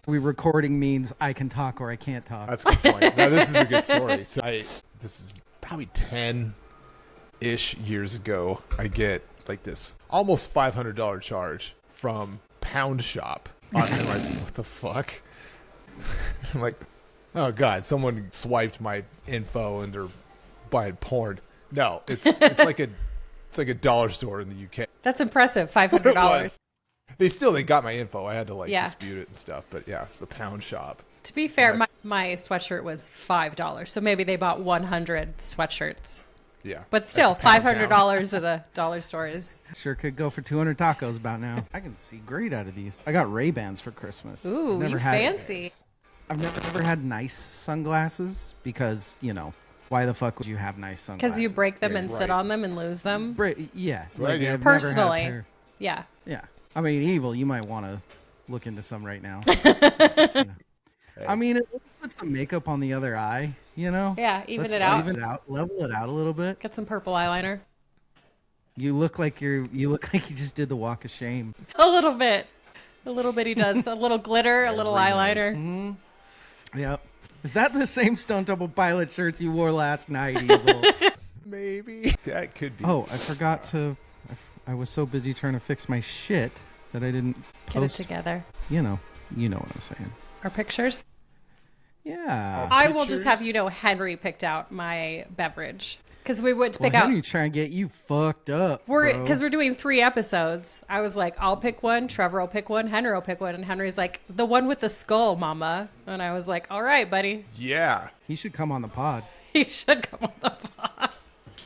We recording means I can talk or I can't talk. That's a good point. No, this is a good story. So this is probably 10-ish years ago. I get like this almost $500 charge from Pound Shop. I'm like, what the fuck? I'm like, oh God, someone swiped my info and they're buying porn. No, it's like a dollar store in the UK. That's impressive. $500. They got my info. I had to dispute it and stuff. But yeah, it's the Pound Shop. To be fair, my sweatshirt was $5. So maybe they bought 100 sweatshirts. Yeah. But still, $500 at a dollar store is... Sure could go for 200 tacos about now. I can see great out of these. I got Ray-Bans for Christmas. Ooh, you fancy. I've never had nice sunglasses because, why the fuck would you have nice sunglasses? Because you break them and sit on them and lose them? Yeah. That's what I do. Personally. Yeah. Yeah. I mean, Evil, you might want to look into some right now. I mean, put some makeup on the other eye, Yeah, even it out. Level it out a little bit. Get some purple eyeliner. You look like you just did the walk of shame. A little bit. A little bit he does. A little glitter, a little eyeliner. Mm-hmm. Yep. Is that the same Stone Temple Pilot shirts you wore last night, Evil? Maybe. That could be. Oh, I forgot to... I was so busy trying to fix my shit that I didn't Get it together. You know what I'm saying. Our pictures? Yeah. I will just have Henry picked out my beverage. Because we went to pick out... Henry trying to get you fucked up, Because we're doing 3 episodes. I was like, I'll pick one, Trevor will pick one, Henry will pick one. And Henry's like, the one with the skull, mama. And I was like, all right, buddy. Yeah. He should come on the pod. He should come on the pod.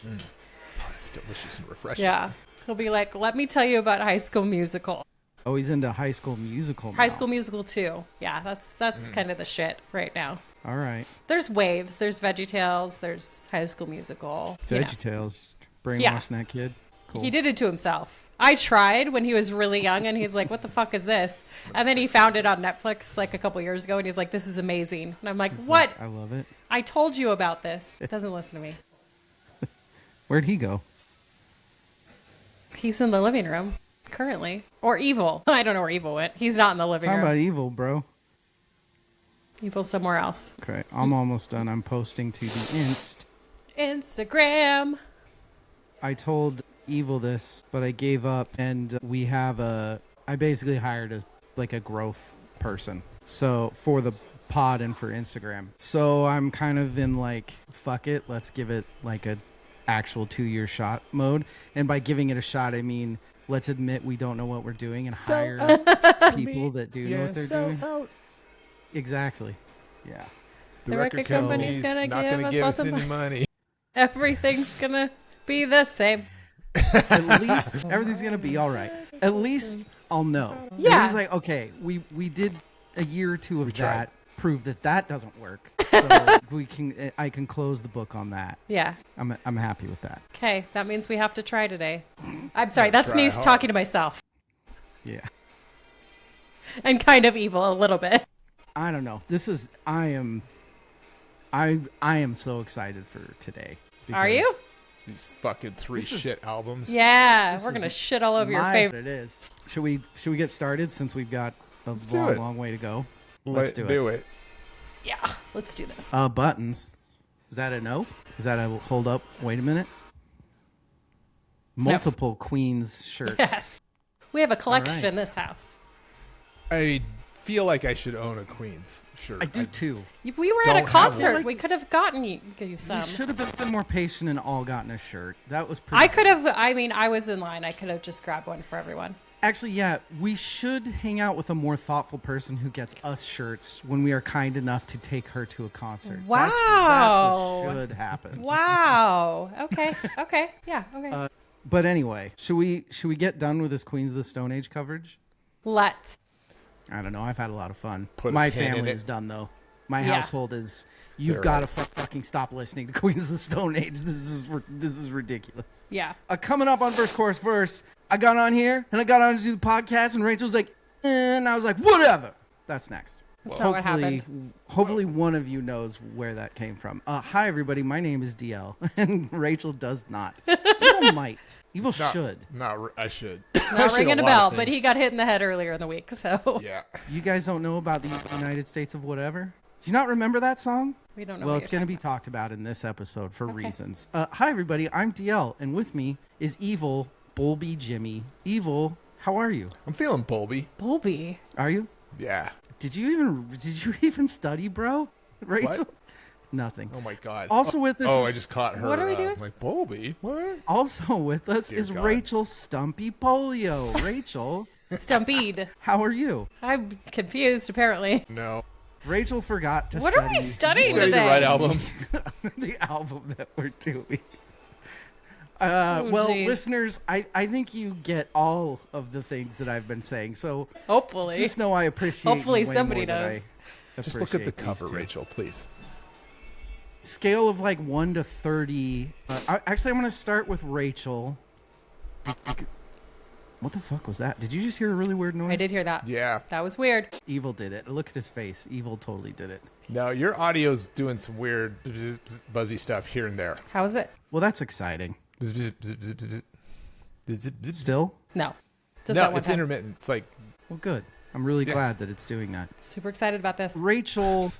Oh, it's delicious and refreshing. Yeah. He'll be like, let me tell you about High School Musical. Oh, he's into High School Musical now. High School Musical 2. Yeah, that's kind of the shit right now. All right. There's Waves, there's VeggieTales, there's High School Musical. VeggieTales. Brainwashing that kid. Cool. He did it to himself. I tried when he was really young and he's like, what the fuck is this? And then he found it on Netflix like a couple years ago and he's like, this is amazing. And I'm like, what? I love it. I told you about this. It doesn't listen to me. Where'd he go? He's in the living room currently. Or Evil. I don't know where Evil went. He's not in the living room. Talk about Evil, bro. Evil somewhere else. Okay, I'm almost done. I'm posting to the Instagram. I told Evil this, but I gave up, and we have I basically hired a growth person. So for the pod and for Instagram. So I'm kind of in fuck it, let's give it a actual 2-year shot mode. And by giving it a shot, I mean, let's admit we don't know what we're doing and hire people that do know what they're doing. Exactly. Yeah. The record company's gonna not going to give us any money. Everything's going to be the same. At least everything's going to be all right. At least I'll know. Yeah. He's like, okay, we did a year or two of that. Prove that doesn't work. So I can close the book on that. Yeah. I'm happy with that. Okay, that means we have to try today. I'm sorry, that's me talking to myself. Yeah. And kind of Evil a little bit. I don't know. I am so excited for today. Are you? These fucking 3 shit albums. Yeah, we're going to shit all over your favorite. It is. Should we get started since we've got a long way to go? Let's do it. Yeah, let's do this. Buttons. Is that a no? Is that a hold up? Wait a minute. Multiple Queens shirts. Yes. We have a collection in this house. I feel like I should own a Queens shirt. I do too. We were at a concert. We could have gotten you some. You should have been more patient and all gotten a shirt. That was pretty I was in line. I could have just grabbed one for everyone. Actually, yeah, we should hang out with a more thoughtful person who gets us shirts when we are kind enough to take her to a concert. Wow. That's what should happen. Wow. Okay. Okay. Yeah. Okay. But anyway, should we get done with this Queens of the Stone Age coverage? Let's. I don't know. I've had a lot of fun. My family is done though. My household is. You've got to fucking stop listening to Queens of the Stone Age. This is ridiculous. Yeah. Coming up on verse, chorus, verse. I got on here and I got on to do the podcast and Rachel was like, and I was like, whatever. That's next. That's not what happened. Hopefully one of you knows where that came from. Hi everybody, my name is DL and Rachel does not. We don't Evil might. Evil should. I should. Not ringing a bell, but he got hit in the head earlier in the week. So Yeah. You guys don't know about the United States of whatever? Do you not remember that song? we don't know. Well, what it's you're going to be talking talked about in this episode for reasons. Hi, everybody. I'm DL, and with me is Evil, Bulby, Jimmy. Evil, how are you? I'm feeling bulby. about. Bulby. Are you? Yeah. Did you even study, bro? Rachel? What? Nothing. Oh my god. Also with us Oh, is- I just caught her. What are we doing? Like bulby. What? Also with us Dear is God. Rachel Stumpy Polio. Rachel, Stumpied. how are you? I'm confused. Apparently. No. Rachel forgot to What study. are we studying Study the today? right album. The album that we're doing. Well, geez. listeners, I think you get all of the things that I've been saying. So Hopefully. just know I appreciate Hopefully you way somebody more than does. I Just look at the appreciate cover, these two. Rachel, please. Scale of like 1 to 30. Actually, I'm going to start with Rachel. What the fuck was that? Did you just hear a really weird noise? I did hear that. Yeah. That was weird. Evil did it. Look at his face. Evil totally did it. No, your audio's doing some weird buzzy stuff here and there. How was it? Well, that's exciting. Still? No. Just No, that one it's time. intermittent. It's like Well, good. I'm really glad that it's doing that. Super excited about this. Rachel,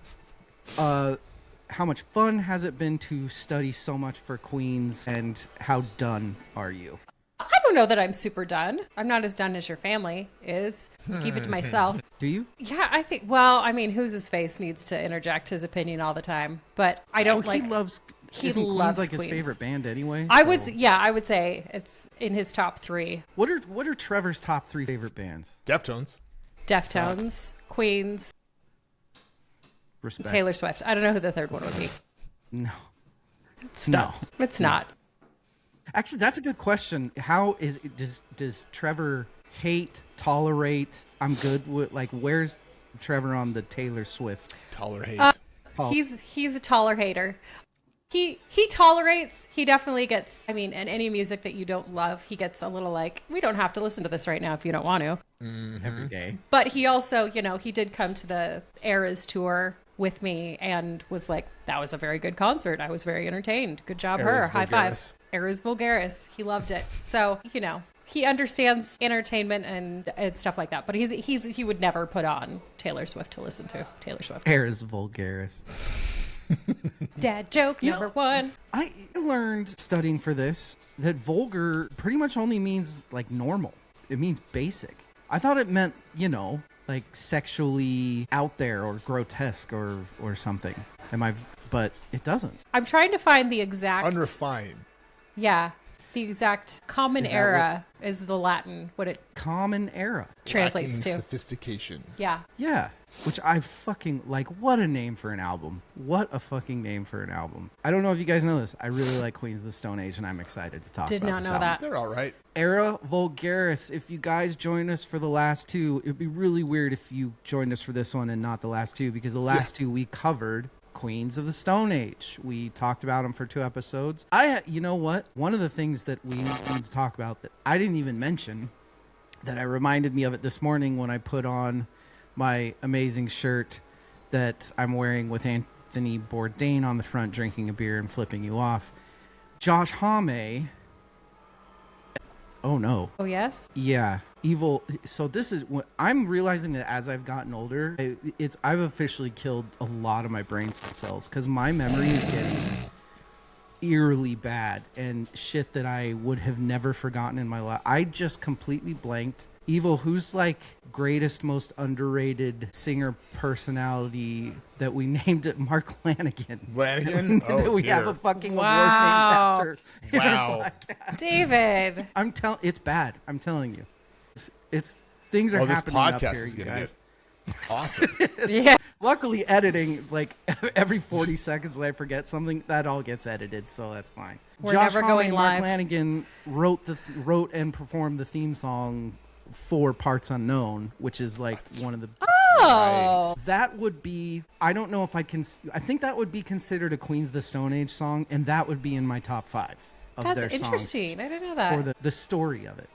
how much fun has it been to study so much for Queens, and how done are you? I don't know that I'm super done. I'm not as done as your family is. Keep it to myself. Do you? Yeah, I think. Well, I mean, who's his face needs to interject his opinion all the time, but I don't like. He loves. he isn't loves Queens like Queens. his favorite band anyway. I So- would. Yeah, I would say it's in his top 3. What are Trevor's top 3 favorite bands? Deftones. Deftones, Queens, Respect. Taylor Swift. I don't know who the third one would be. No. It's not. It's not. Actually, that's a good question. How does Trevor hate, tolerate? I'm good with like. Where's Trevor on the Taylor Swift? Tolerate. Oh. He's a taller hater. He tolerates. He definitely gets. I mean, and any music that you don't love, he gets a little like, we don't have to listen to this right now if you don't want to. Every day. But he also, he did come to the Eras tour with me and was like, that was a very good concert. I was very entertained. Good job, Eras her. High Vulgaris. five. Eras Vulgaris. He loved it. So, he understands entertainment and stuff like that. But he would never put on Taylor Swift to listen to Taylor Swift. Era's Vulgaris. Dad joke number 1. I learned studying for this that vulgar pretty much only means like normal. It means basic. I thought it meant, like sexually out there or grotesque or something. But it doesn't. I'm trying to find the exact. Unrefined. Yeah. The exact common Is that era is the Latin, what it Common era. translates Lacking to. sophistication. Yeah. Yeah. Which I fucking like. What a name for an album. What a fucking name for an album. I don't know if you guys know this. I really like Queens of the Stone Age, and I'm excited to talk Did about not this know album. that. They're all right. Era Vulgaris. If you guys join us for the last 2, it'd be really weird if you joined us for this one and not the last 2, because the last 2 we covered Queens of the Stone Age. We talked about them for 2 episodes. You know what? One of the things that we need to talk about that I didn't even mention, that I reminded me of it this morning when I put on my amazing shirt that I'm wearing with Anthony Bourdain on the front, drinking a beer and flipping you off. Josh Homme. Oh no. Oh, yes? Yeah, Evil. So this is what I'm realizing, that as I've gotten older, I've officially killed a lot of my brain cells, because my memory is getting eerily bad, and shit that I would have never forgotten in my life. I just completely blanked. Evil, who's like greatest, most underrated singer personality that we named it? Mark Lanigan. Lanigan? That Oh, we have dear. a fucking award Wow. named after. Wow. David. It's bad. I'm telling you. It's things are Oh, this happening up podcast here, is you going to guys. get awesome. Yeah. Luckily, editing, like every 40 seconds that I forget something, that all gets edited, so that's fine. We're Josh never Homme going and Mark live. Lanigan wrote and performed the theme song for Parts Unknown, which is like one of the. Oh. That would be. I don't know if I can. I think that would be considered a Queens of the Stone Age song, and that would be in my top 5 of That's their songs interesting. I didn't know that. for the story of it.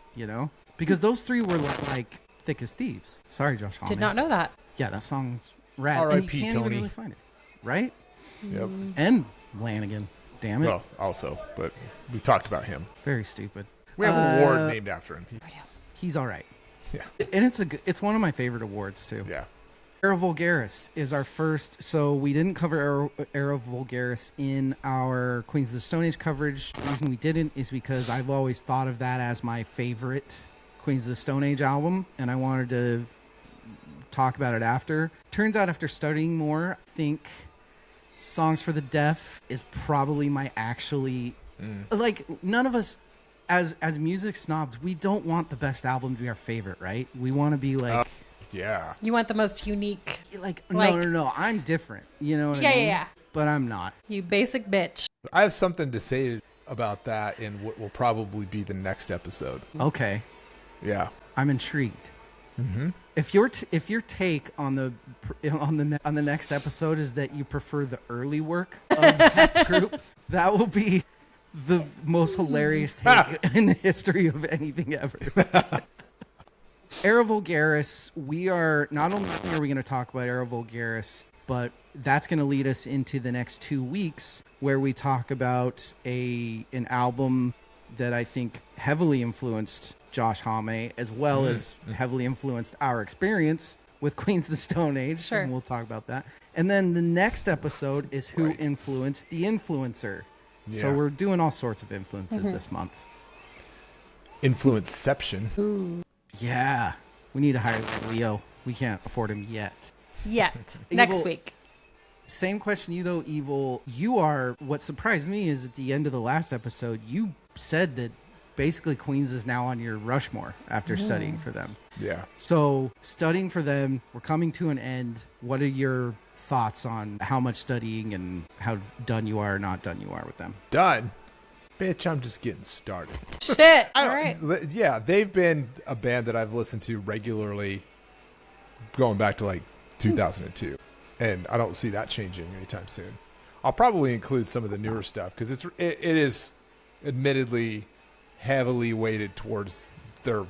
Because those 3 were like thick as thieves. Sorry, Josh Homme. Did not know that. Yeah, that song's rad. And R.I.P. you can't Tony. even really find it, right? Yep. And Lanigan. Damn it. Well, also, but we talked about him. Very stupid. We have an award named after him. He's all right. Yeah. And it's one of my favorite awards, too. Yeah. Era Vulgaris is our first. So we didn't cover Era Vulgaris in our Queens of the Stone Age coverage. The reason we didn't is because I've always thought of that as my favorite Queens of the Stone Age album, and I wanted to talk about it after. Turns out, after studying more, I think Songs for the Deaf is probably my like, none of us as music snobs, we don't want the best album to be our favorite, right? We want to be like, yeah. You want the most unique. like no, I'm different. You know what I mean? Yeah. But I'm not. You basic bitch. I have something to say about that in what will probably be the next episode. Okay. Yeah. I'm intrigued. Mm-hmm. If your take on the next episode is that you prefer the early work of that group, that will be the most hilarious take in the history of anything ever. Era Vulgaris, not only are we going to talk about Era Vulgaris, but that's going to lead us into the next 2 weeks where we talk about an album that I think heavily influenced Josh Homme, as well as heavily influenced our experience with Queens of the Stone Age. Sure. And we'll talk about that. And then the next episode is who influenced the influencer. Yeah. So we're doing all sorts of influences this month. Influenceception. Ooh. Yeah. We need to hire Leo. We can't afford him yet. Yet. Next Evil- week. Same question to you, though, Evil. What surprised me is at the end of the last episode, you said that basically Queens is now on your Rushmore after studying for them. Yeah. So studying for them, we're coming to an end. What are your thoughts on how much studying and how done you are or not done you are with them? Done. Bitch, I'm just getting started. Shit. All right. Yeah, they've been a band that I've listened to regularly going back to like 2002. And I don't see that changing anytime soon. I'll probably include some of the newer stuff because it is admittedly heavily weighted towards their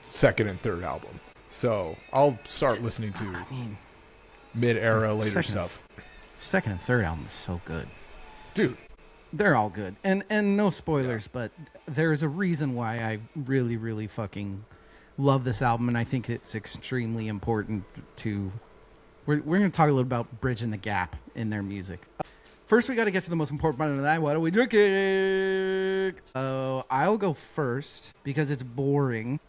second and third album. So I'll start listening to mid-era later stuff. Second and third album is so good. Dude. They're all good. And no spoilers, but there is a reason why I really, really fucking love this album, and I think it's extremely important to... We're going to talk a little about bridging the gap in their music. First, we got to get to the most important part of the night. What are we drinking? I'll go first because it's boring.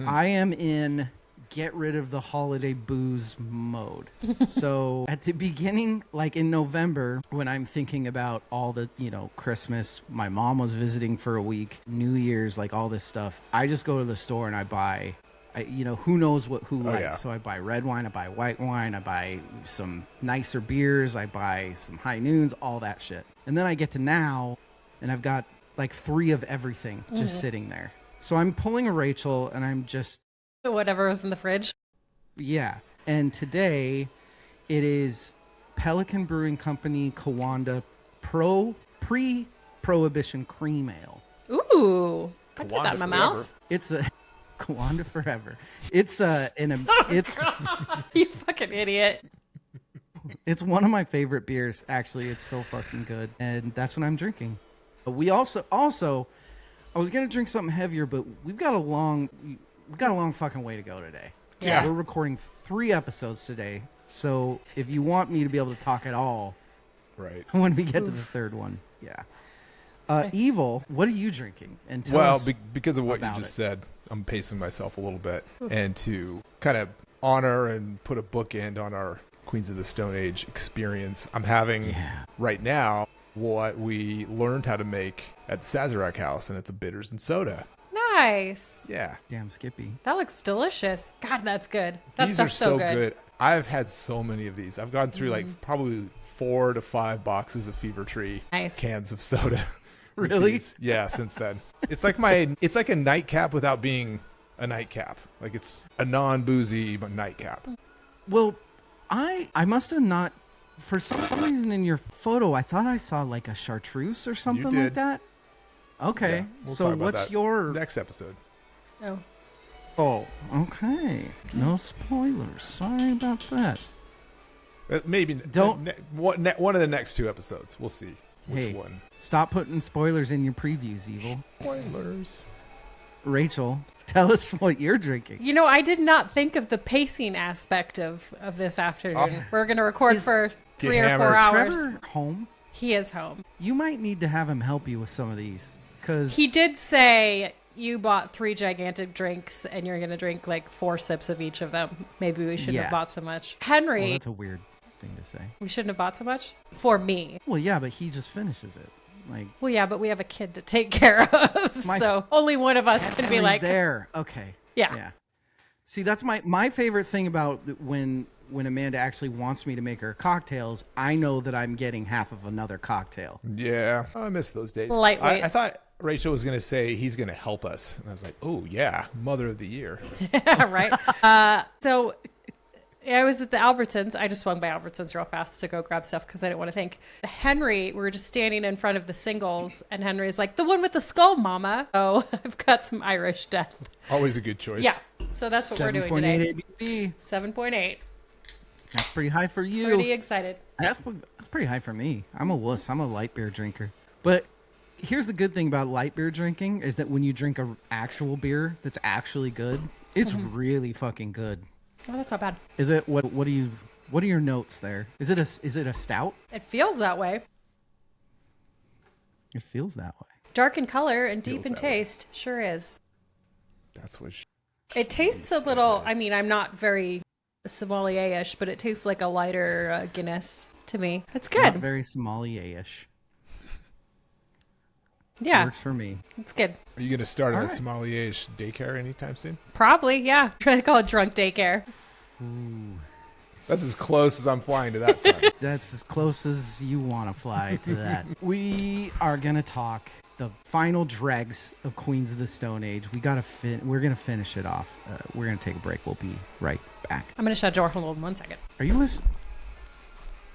I am in get rid of the holiday booze mode. So at the beginning, like in November, when I'm thinking about all the, Christmas, my mom was visiting for a week, New Year's, like all this stuff, I just go to the store and I buy... who knows who likes. Yeah. So I buy red wine, I buy white wine, I buy some nicer beers, I buy some high noons, all that shit. And then I get to now, and I've got like 3 of everything just sitting there. So I'm pulling a Rachel, and I'm just... Whatever was in the fridge. Yeah. And today, it is Pelican Brewing Company Kawanda Pre-Prohibition Cream Ale. Ooh. I put that in my mouth. It's a... Kawanda forever. It's it's You fucking idiot. It's one of my favorite beers. Actually, it's so fucking good, and that's what I'm drinking. We also I was gonna drink something heavier, but we've got a long fucking way to go today. Yeah. We're recording 3 episodes today, so if you want me to be able to talk at all, Right. when we get to the third one, yeah. Evil, what are you drinking? And tell us because of what you about just it. said, I'm pacing myself a little bit. And to kind of honor and put a bookend on our Queens of the Stone Age experience, I'm having right now what we learned how to make at the Sazerac house, and it's a bitters and soda. Nice. Yeah. Damn, Skippy. That looks delicious. God, that's good. That These are stuff's so good. good. I've had so many of these. I've gone through like probably 4 to 5 boxes of Fever Tree cans of soda. Really? Yeah, since then. It's like a nightcap without being a nightcap. Like it's a non-boozy nightcap. Well, I must have not, for some reason in your photo, I thought I saw like a chartreuse or something like that. Okay. Yeah, we'll so talk about what's that your next episode? Oh. Okay. No spoilers. Sorry about that. Maybe Don't- one of the next 2 episodes. We'll see. Which one? Stop putting spoilers in your previews, Evil. Spoilers. Rachel, tell us what you're drinking. You know, I did not think of the pacing aspect of this afternoon. We're going to record for 3 or 4 hammered. hours. Trevor home? He is home. You might need to have him help you with some of these. Cause He did say you bought 3 gigantic drinks and you're going to drink like 4 sips of each of them. Maybe we shouldn't have bought so much. Henry, Well, that's a weird thing to say. we shouldn't have bought so much? For me. Well, yeah, but he just finishes it. Like, Well, yeah, but we have a kid to take care of. So only one of us can be Henry's like, there. Okay. Yeah. See, that's my favorite thing about when Amanda actually wants me to make her cocktails. I know that I'm getting half of another cocktail. Yeah. Oh, I miss those days. Lightweight. I thought Rachel was going to say he's going to help us. And I was like, oh, yeah. Mother of the year. right? So I was at the Albertsons. I just swung by Albertsons real fast to go grab stuff because I didn't want to think. Henry, we were just standing in front of the singles, and Henry's like, the one with the skull, mama. Oh, I've got some Irish Death. Always a good choice. Yeah. So that's what we're doing 7.8 today. ABV. 7.8. That's pretty high for you. Pretty excited. That's pretty high for me. I'm a wuss. I'm a light beer drinker. But here's the good thing about light beer drinking is that when you drink a actual beer that's actually good, it's really fucking good. Oh, that's not bad. Is it? What are your notes there? Is it a stout? It feels that way. It feels that way. Dark in color and deep Feels in that way. taste. Sure is. That's what It tastes a little, I mean, I'm not very sommelier-ish, but it tastes like a lighter Guinness to me. It's Not good. very sommelier-ish. Yeah, Works for me. it's good. Are you going to start a All right. sommelier daycare anytime soon? Probably, yeah. Try to call it drunk daycare. That's as close as I'm flying to that side. That's as close as you want to fly to that. We are gonna talk the final dregs of Queens of the Stone Age. We're gonna finish it off. We're gonna take a break. We'll be right back. I'm going to shut the door. Hold on 1 second. Are you listening?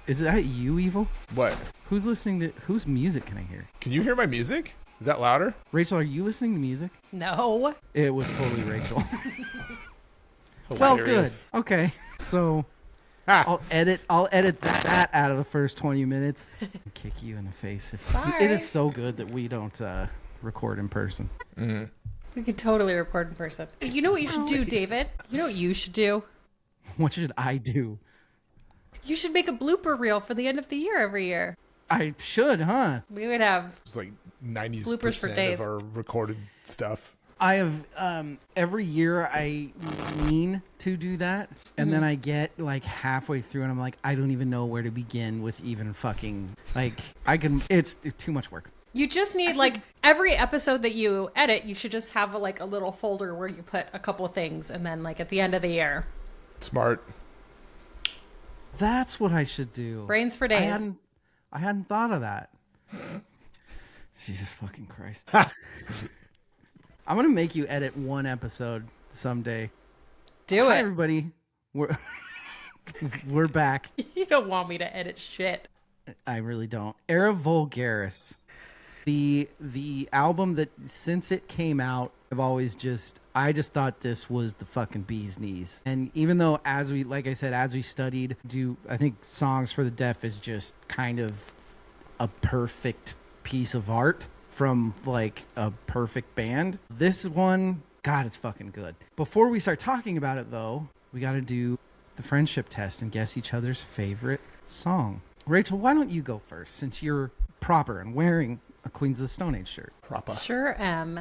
Is that you, Evil? What? Who's listening to? Whose music can I hear? Can you hear my music? Is that louder? Rachel, are you listening to music? No. It was totally Rachel. Well, good. Hilarious. Okay, so Ha! I'll edit that out of the first 20 minutes. Kick you in the face. Sorry. It is so good that we don't record in person. We could totally record in person. You know what you should do, David? You know what you should do? What should I do? You should make a blooper reel for the end of the year every year. I should, huh? We would have It's like 90% Bloopers for days. of our recorded stuff. I have every year I mean to do that, and then I get like halfway through and I'm like, I don't even know where to begin with even fucking like it's too much work. You just need like every episode that you edit, you should just have a little folder where you put a couple of things, and then like at the end of the year, Smart. That's what I should do. brains for days. I hadn't thought of that. Jesus fucking Christ. I'm gonna make you edit one episode someday. Do Hi it. everybody. We're back. You don't want me to edit shit. I really don't. Era Vulgaris. The album that since it came out, I just thought this was the fucking bee's knees. And even though as we studied, I think Songs for the Deaf is just kind of a perfect piece of art from like a perfect band. This one, God, it's fucking good. Before we start talking about it though, we got to do the friendship test and guess each other's favorite song. Rachel, why don't you go first since you're proper and wearing a Queens of the Stone Age shirt? Proper. Sure am.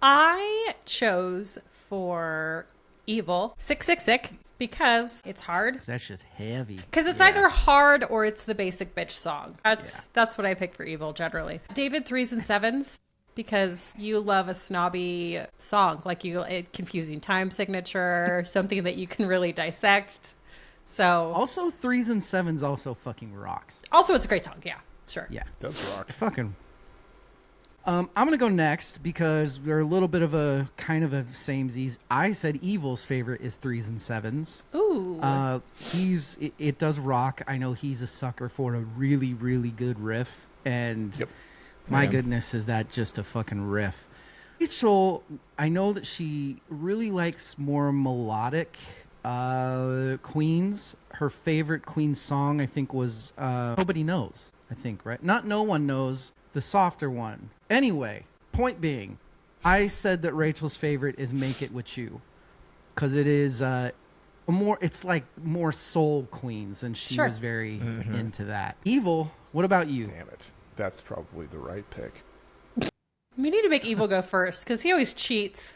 I chose for Evil 666 because it's hard. That's just heavy. Because it's either hard or it's the basic bitch song. That's what I picked for Evil generally. David 3s and 7s because you love a snobby song, like a confusing time signature, something that you can really dissect. So Also, 3s and 7s also fucking rocks. also it's a great song. Yeah, sure. Yeah. Does rock. Fucking. I'm gonna go next because we're a little bit of a kind of a samesies. I said Evil's favorite is 3s and 7s. Ooh. It does rock. I know he's a sucker for a really, really good riff, and Yep. my Yeah. goodness, is that just a fucking riff. Rachel, I know that she really likes more melodic Queens. Her favorite Queen song, I think, was Nobody Knows. I think, right? Not No One Knows, the softer one. Anyway, point being, I said that Rachel's favorite is Make It With You because it is it's like more soul queens, and she was very into that. Evil, what about you? Damn it. That's probably the right pick. We need to make Evil go first because he always cheats.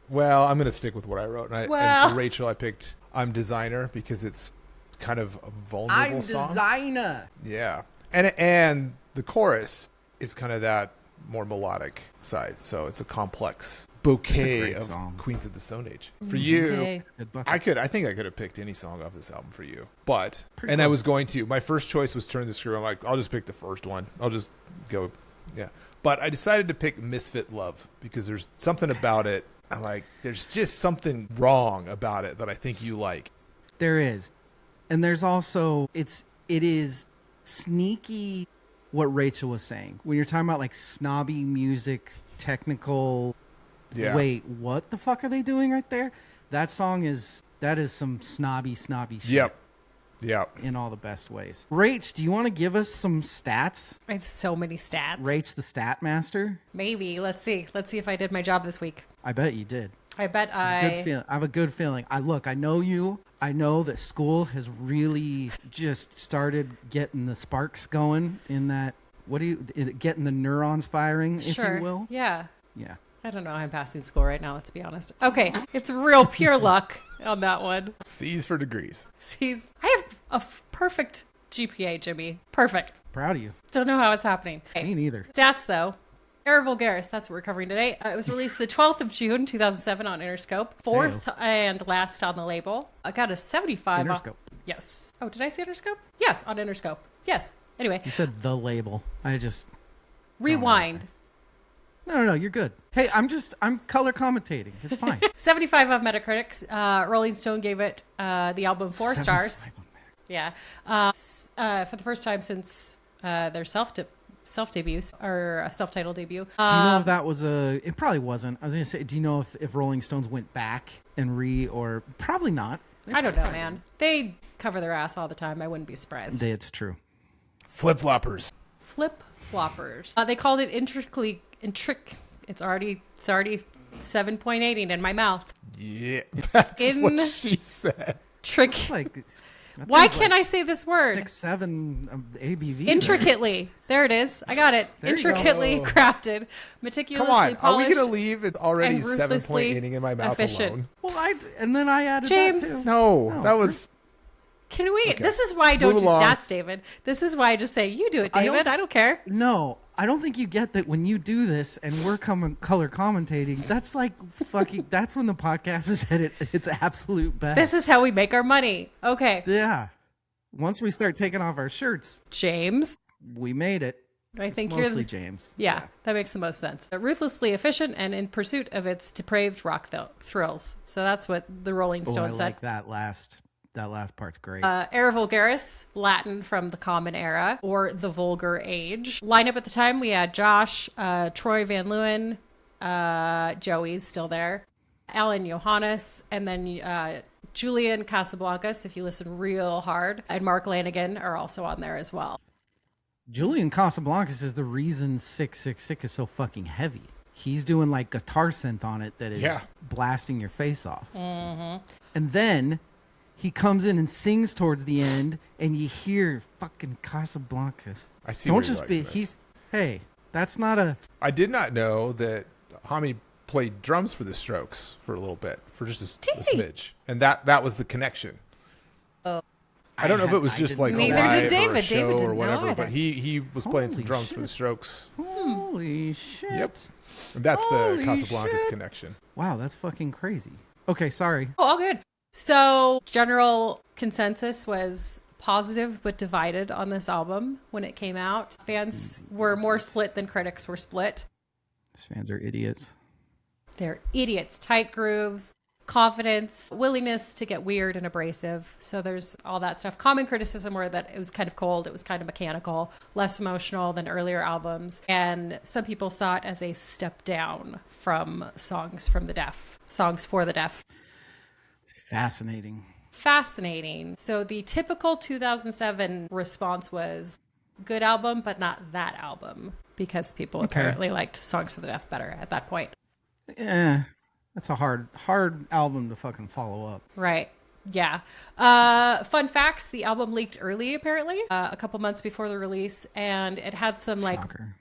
Well, I'm going to stick with what I wrote. And for Rachel, I picked I'm Designer because it's kind of a vulnerable song. I'm Designer. Yeah. And the chorus is kind of that more melodic side. So it's a complex bouquet of song. Queens of the Stone Age. For you, Okay. I think I could have picked any song off this album for you. But Pretty I close. was going to. My first choice was Turn the Screw. I'm like, I'll just pick the first one. I'll just go. Yeah. But I decided to pick Misfit Love because there's something about it. I'm like, there's just something wrong about it that I think you like. There is. And there's also, it is sneaky what Rachel was saying. When you're talking about like snobby music, technical, Yeah. wait, what the fuck are they doing right there? That is some snobby shit. Yep. In all the best ways. Rach, do you want to give us some stats? I have so many stats. Rach the stat master? Maybe. Let's see. Let's see if I did my job this week. I bet you did. I bet I have a good feeling. I know you. I know that school has really just started getting the sparks going in that. Getting the neurons firing, if you will? Yeah. Yeah. I don't know. I'm passing school right now. Let's be honest. Okay. It's real pure luck on that one. C's for degrees. I have a perfect GPA, Jimmy. Perfect. Proud of you. Don't know how it's happening. Okay. Me neither. Stats, though. Era Vulgaris, that's what we're covering today. It was released the 12th of June, 2007 on Interscope. Fourth and last on the label. I got a 75. Interscope. Yes. Oh, did I say Interscope? Yes, on Interscope. Yes. Anyway. You said the label. I just... Rewind. No, you're good. Hey, I'm color commentating. It's fine. 75 of Metacritic's. Rolling Stone gave it the album 4 stars. Yeah. For the first time since their self-debut or a self-titled debut. Do you know if that was it probably wasn't. I was going to say, do you know if Rolling Stones went back and or probably not. I don't know, man. They cover their ass all the time. I wouldn't be surprised. It's true. Flip-floppers. Flip-floppers. They called it It's already 7.8 in my mouth. Yeah, that's what she said. Why can't I say this word? 6-7 ABV. Intricately. There it is. I got it. There you Intricately crafted, meticulously Come on, polished. are we going to leave it already and 7.8 in my mouth efficient. alone? Well, and then I added James. that too. No, that was... Can we? Okay. This is why I don't Move do along. stats, David. This is why I just say, you do it, David. I don't care. No, I don't think you get that when you do this and we're color commentating, that's like fucking, that's when the podcast is at its absolute best. This is how we make our money. Okay. Yeah. Once we start taking off our shirts, James. we made it. I think Mostly James. Yeah, that makes the most sense. Ruthlessly efficient and in pursuit of its depraved rock thrills. So that's what the Rolling Oh, I Stones said. like that last part's great. Era Vulgaris, Latin from the Common Era or the Vulgar Age. Lineup at the time, we had Josh, Troy Van Leeuwen, Joey's still there, Alan Johannes, and then Julian Casablancas, if you listen real hard, and Mark Lanigan are also on there as well. Julian Casablancas is the reason 666 is so fucking heavy. He's doing like guitar synth on it that is blasting your face off. Mm-hmm. And then he comes in and sings towards the end, and you hear fucking Casablancas. I see. Don't just be hey, that's not a... I did not know that Hami played drums for the Strokes for a little bit, for just a smidge. And that was the connection. I don't know if it was just like a Neither live did David. or a show David or didn't know whatever, either. but he was playing some Holy drums shit. for the Strokes. Holy shit. Yep. And that's Holy the Casablancas shit. connection. Wow, that's fucking crazy. Okay, sorry. Oh, all good. So general consensus was positive but divided on this album when it came out. Fans were more split than critics were split. These fans are idiots. They're idiots. Tight grooves, confidence, willingness to get weird and abrasive. So there's all that stuff. Common criticism were that it was kind of cold, it was kind of mechanical, less emotional than earlier albums. And some people saw it as a step down from songs for the deaf. Fascinating. Fascinating. So the typical 2007 response was, good album, but not that album, because people apparently liked Songs for the Deaf better at that point. Yeah, that's a hard album to fucking follow up. Right. Yeah. Fun facts: the album leaked early, apparently, a couple months before the release, and it had some like Shocker.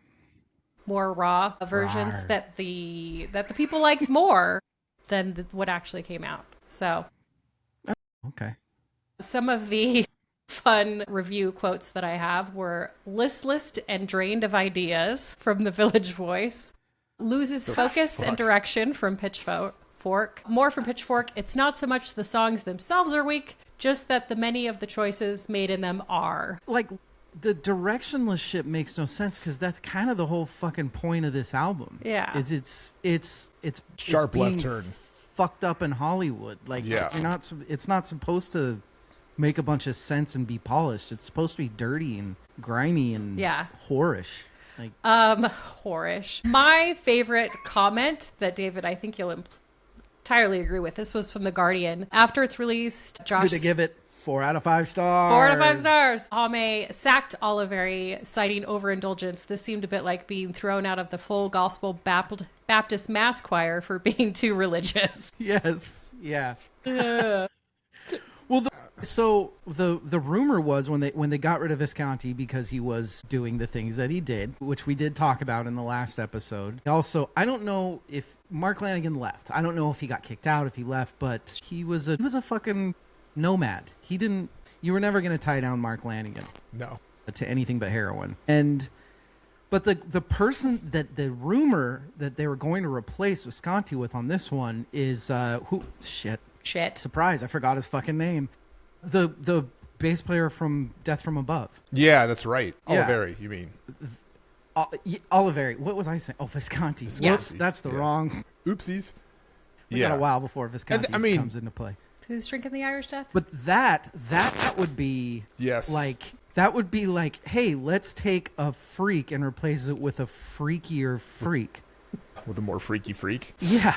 more raw versions that the people liked more than what actually came out. So, Okay. some of the fun review quotes that I have were listless and drained of ideas from The Village Voice, loses focus and direction from Pitchfork. More from Pitchfork, it's not so much the songs themselves are weak, just that the many of the choices made in them are. Like, the directionless shit makes no sense because that's kind of the whole fucking point of this album. Yeah. Is it's Sharp being left turn. fucked up in Hollywood. Like, Yeah. it's not supposed to make a bunch of sense and be polished. It's supposed to be dirty and grimy and whorish. Like, Whorish. My favorite comment that, David, I think you'll entirely agree with. This was from The Guardian. After it's released, Josh... did they give it 4 out of 5 stars? 4 out of 5 stars. Ame sacked Oliveri, citing overindulgence. This seemed a bit like being thrown out of the Full Gospel Baptist Mass Choir for being too religious. Yes. Yeah. Well, the rumor was when they got rid of Visconti because he was doing the things that he did, which we did talk about in the last episode. Also, I don't know if Mark Lanegan left. I don't know if he got kicked out, if he left, but he was a fucking nomad. He didn't. You were never going to tie down Mark Lanegan. No. To anything but heroin. But the person that the rumor that they were going to replace Visconti with on this one is who? Shit. Surprise, I forgot his fucking name. The bass player from Death from Above. Yeah, that's right. Yeah. Oliveri, you mean. Oliveri. What was I saying? Oh, Visconti. Yeah. Whoops, that's the wrong. Oopsies. We got a while before Visconti comes into play. Who's drinking the Irish Death? But that would be that would be like, hey, let's take a freak and replace it with a freakier freak. With a more freaky freak? Yeah.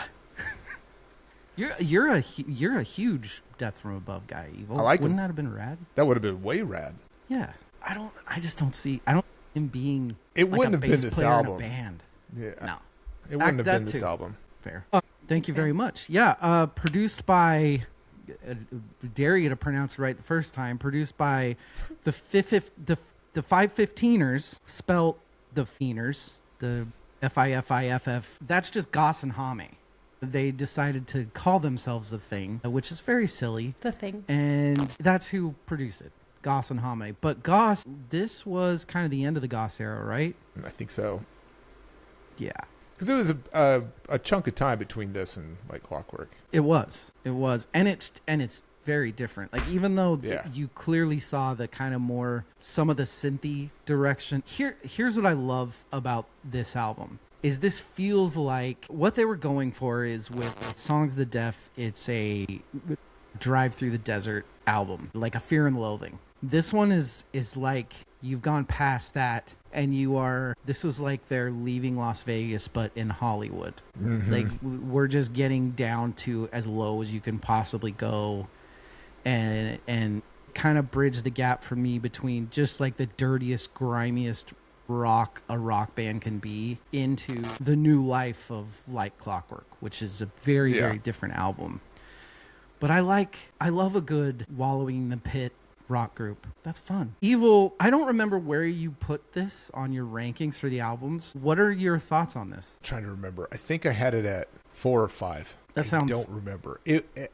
You're a huge Death from Above guy, Evil. I like Wouldn't him. that have been rad? That would have been way rad. Yeah. I just don't see him being It like wouldn't a have been bass this player album. in a band. Yeah. No. It wouldn't have been That this too. album. Fair. Thank you very much. Yeah, produced by dare you to pronounce it right the first time. Produced by the 515ers, spelt the Fieners, the Fififf. That's just Goss and Hame. They decided to call themselves The Thing, which is very silly. The Thing. And that's who produced it, Goss and Hame. But Goss, this was kind of the end of the Goss era, right? I think so. Yeah. Because it was a chunk of time between this and like Clockwork. It was, and it's very different. Like, even though you clearly saw the kind of more some of the synthy direction. Here's what I love about this album is this feels like what they were going for is with Songs of the Deaf. It's a drive through the desert album, like a Fear and Loathing. This one is like you've gone past that. And this was like they're leaving Las Vegas, but in Hollywood. Mm-hmm. Like, we're just getting down to as low as you can possibly go and kind of bridge the gap for me between just like the dirtiest, grimiest rock a rock band can be into the new life of Like Clockwork, which is a very, very different album. But I love a good wallowing in the pit rock group. That's fun. Evil, I don't remember where you put this on your rankings for the albums. What are your thoughts on this? I'm trying to remember. I think I had it at 4 or 5. I don't remember.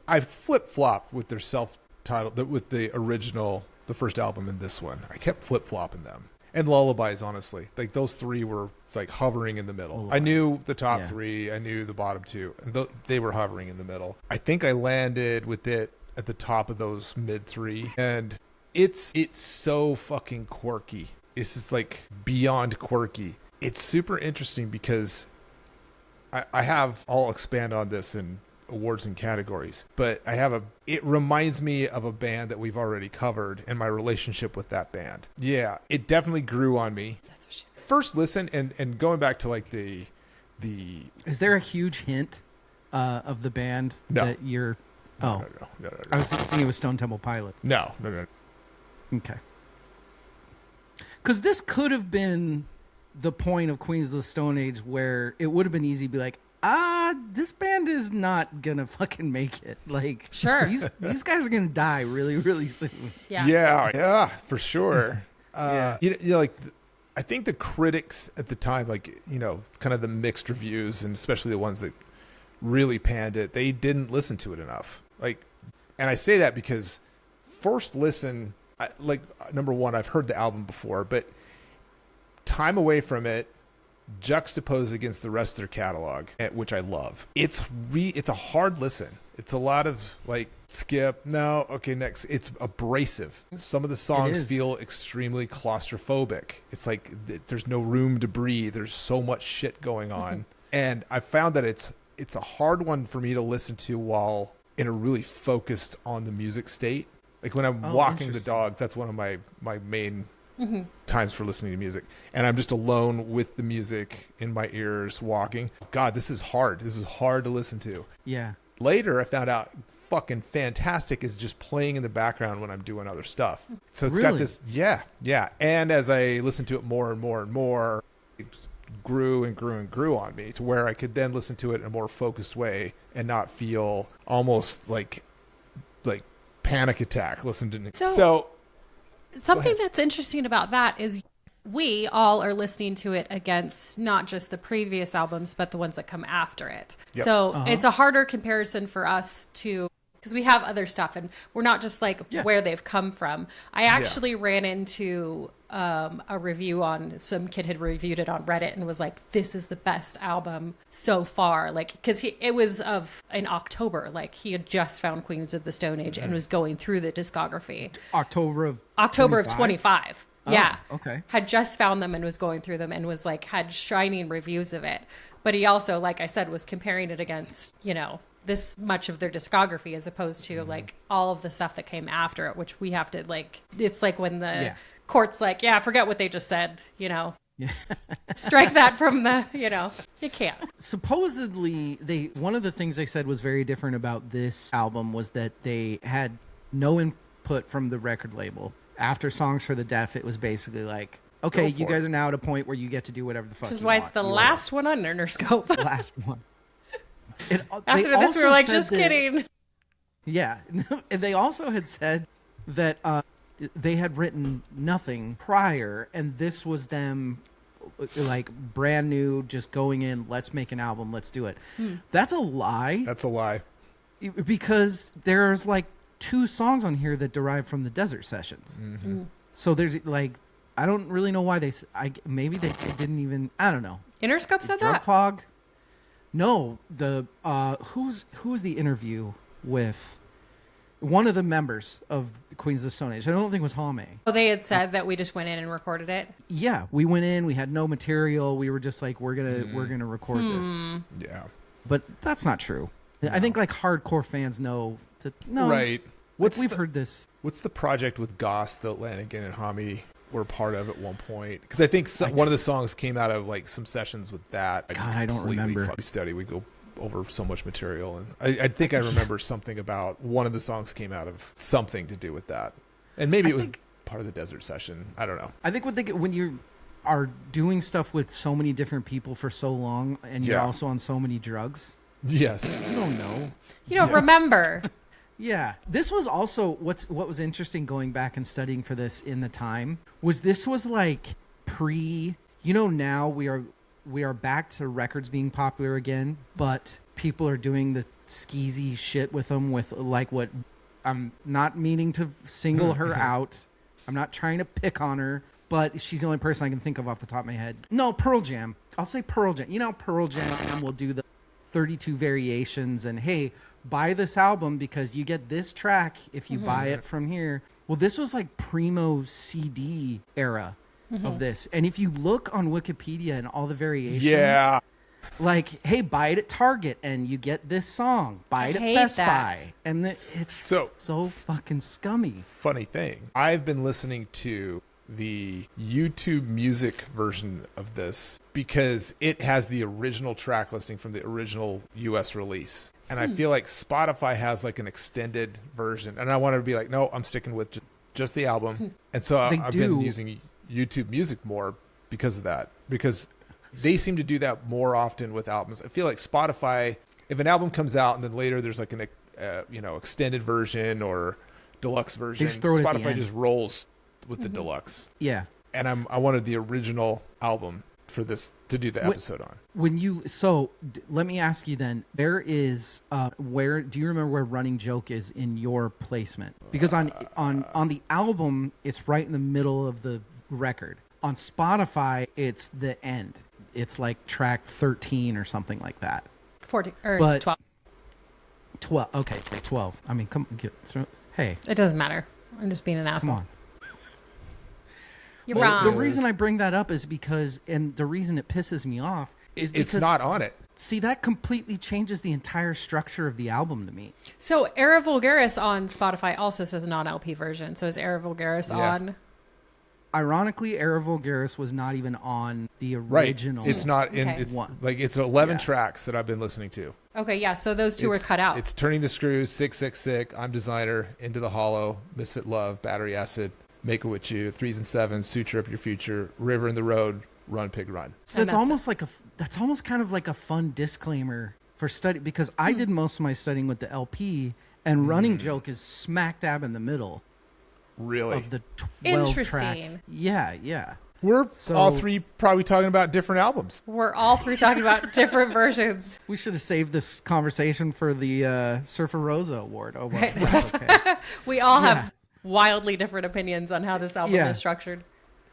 I flip-flopped with their self-titled, with the original, the first album and this one. I kept flip-flopping them. And Lullabies, honestly. Like, those 3 were like hovering in the middle. Lullabies. I knew the top 3. I knew the bottom 2. And they were hovering in the middle. I think I landed with it at the top of those mid 3. And it's so fucking quirky. It's just like beyond quirky. It's super interesting because I'll expand on this in awards and categories, but it reminds me of a band that we've already covered and my relationship with that band. Yeah, it definitely grew on me. That's what she said. First listen and going back to like the Is there a huge hint of the band that you're No. I was thinking it was Stone Temple Pilots. No. Okay. Because this could have been the point of Queens of the Stone Age where it would have been easy to be like, this band is not gonna fucking make it. Like, Sure. these guys are gonna die really, really soon. Yeah, for sure. Yeah. Like, I think the critics at the time, like, kind of the mixed reviews, and especially the ones that really panned it, they didn't listen to it enough. Like, and I say that because first listen, number one, I've heard the album before, but time away from it, juxtaposed against the rest of their catalog, which I love. It's a hard listen. It's a lot of like skip. No, okay, next. It's abrasive. Some of the songs feel extremely claustrophobic. It's like there's no room to breathe. There's so much shit going on, and I found that it's a hard one for me to listen to while in a really focused on the music state. Like when I'm walking the dogs, that's one of my main times for listening to music, and I'm just alone with the music in my ears walking. God, this is hard. This is hard to listen to. Yeah. Later, I found out fucking fantastic is just playing in the background when I'm doing other stuff. So it's got this, yeah. And as I listened to it more and more and more, it grew and grew and grew on me to where I could then listen to it in a more focused way and not feel almost like panic attack. So something that's interesting about that is we all are listening to it against not just the previous albums, but the ones that come after it. Yep. So it's a harder comparison for us to, because we have other stuff and we're not just like where they've come from. I actually ran into a review on, some kid had reviewed it on Reddit and was like, this is the best album so far. Like, because it was in October, like he had just found Queens of the Stone Age and was going through the discography. October of 25. Yeah. Okay. Had just found them and was going through them and was like, had shining reviews of it. But he also, like I said, was comparing it against, this much of their discography as opposed to like all of the stuff that came after it, which we have to like, it's like when the court's like, forget what they just said, strike that from the, you can't. Supposedly, one of the things they said was very different about this album was that they had no input from the record label. After Songs for the Deaf, it was basically like, okay, you guys are now at a point where you get to do whatever the fuck you want. Which is why it's the last one on Interscope. The last one. After this, we were like, just kidding. Yeah. And they also had said that they had written nothing prior, and this was them like brand new, just going in, let's make an album, let's do it. That's a lie. That's a lie. Because there's like 2 songs on here that derive from the Desert Sessions. So there's like, I don't really know why maybe they didn't even, I don't know. Interscope said Drug that? Fog. No, who was the interview with one of the members of the Queens of the Stone Age? I don't think it was Hame. Oh, they had said that we just went in and recorded it. Yeah, we went in. We had no material. We were just like, we're gonna record this. Yeah, but that's not true. No. I think like hardcore fans know that. No, right. We've heard this. What's the project with Goss that Lanigan and Hame were part of at one point? Because I think one of the songs came out of like some sessions with that. I don't remember. We go over so much material, and I think I remember something about one of the songs came out of something to do with that, and maybe it was part of the Desert Session. I don't know. I think when you are doing stuff with so many different people for so long, and you're also on so many drugs. Yes, you don't know. You don't remember. Yeah. This was also what was interesting going back and studying for this in the time was this was like now we are back to records being popular again, but people are doing the skeezy shit with them with like what I'm not meaning to single her out. I'm not trying to pick on her, but she's the only person I can think of off the top of my head. No, Pearl Jam. I'll say Pearl Jam. Pearl Jam will do the 32 variations and hey, buy this album because you get this track if you buy it from here. Well, this was like primo CD era of this. And if you look on Wikipedia and all the variations, like, hey, buy it at Target and you get this song. Buy it at Best Buy. And it's so fucking scummy. Funny thing, I've been listening to the YouTube music version of this because it has the original track listing from the original US release. And I feel like Spotify has like an extended version. And I wanted to be like, no, I'm sticking with just the album. And so I've been using YouTube Music more because of that. Because they seem to do that more often with albums. I feel like Spotify, if an album comes out and then later there's like an extended version or deluxe version, Spotify just rolls with the deluxe. Yeah. And I wanted the original album for this to do the episode on. Let me ask you then, there is where do you remember where Running Joke is in your placement? Because on the album it's right in the middle of the record. On Spotify it's the end. It's like track 13 or something like that. 14 or 12. 12. Okay, 12. I mean, hey. It doesn't matter. I'm just being an asshole. Come on. You're wrong. The reason I bring that up is because, and the reason it pisses me off is because it's not on it. See, that completely changes the entire structure of the album to me. So Era Vulgaris on Spotify also says non-LP version. So is Era Vulgaris on? Ironically, Era Vulgaris was not even on the original. Right. It's not in. Okay. It's like it's 11 tracks that I've been listening to. Okay, yeah. So those two were cut out. It's Turning the Screws, Sick, Sick, Sick, I'm Designer, Into the Hollow, Misfit Love, Battery Acid, Make It With You, 3s and 7s, Suture Up Your Future, River in the Road, Run Pig Run. So that's almost kind of like a fun disclaimer for study, because I did most of my studying with the LP, and Running Joke is smack dab in the middle. Really? Of the 12 Interesting. tracks. Yeah. We're all three probably talking about different albums. We're all three talking about different versions. We should have saved this conversation for the Surfer Rosa Award. Oh, well, Right. that's okay. We all have wildly different opinions on how this album is structured.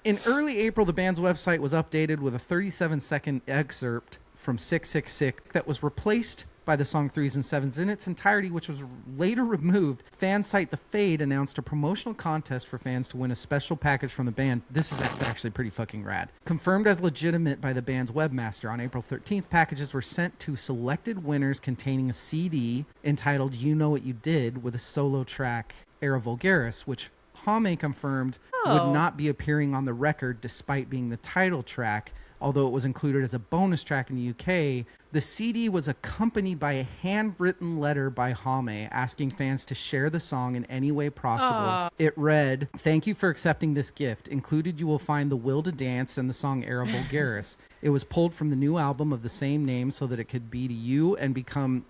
In early April, the band's website was updated with a 37-second excerpt from 666 that was replaced by the song 3s and 7s in its entirety, which was later removed. Fan site The Fade announced a promotional contest for fans to win a special package from the band. This is actually pretty fucking rad. Confirmed as legitimate by the band's webmaster, on April 13th, packages were sent to selected winners containing a CD entitled You Know What You Did with a solo track, Era Vulgaris, which Hame confirmed would not be appearing on the record despite being the title track. Although it was included as a bonus track in the UK, the CD was accompanied by a handwritten letter by Hame asking fans to share the song in any way possible. It read, "Thank you for accepting this gift. Included you will find The Will to Dance and the song Era Vulgaris. It was pulled from the new album of the same name so that it could be to you and become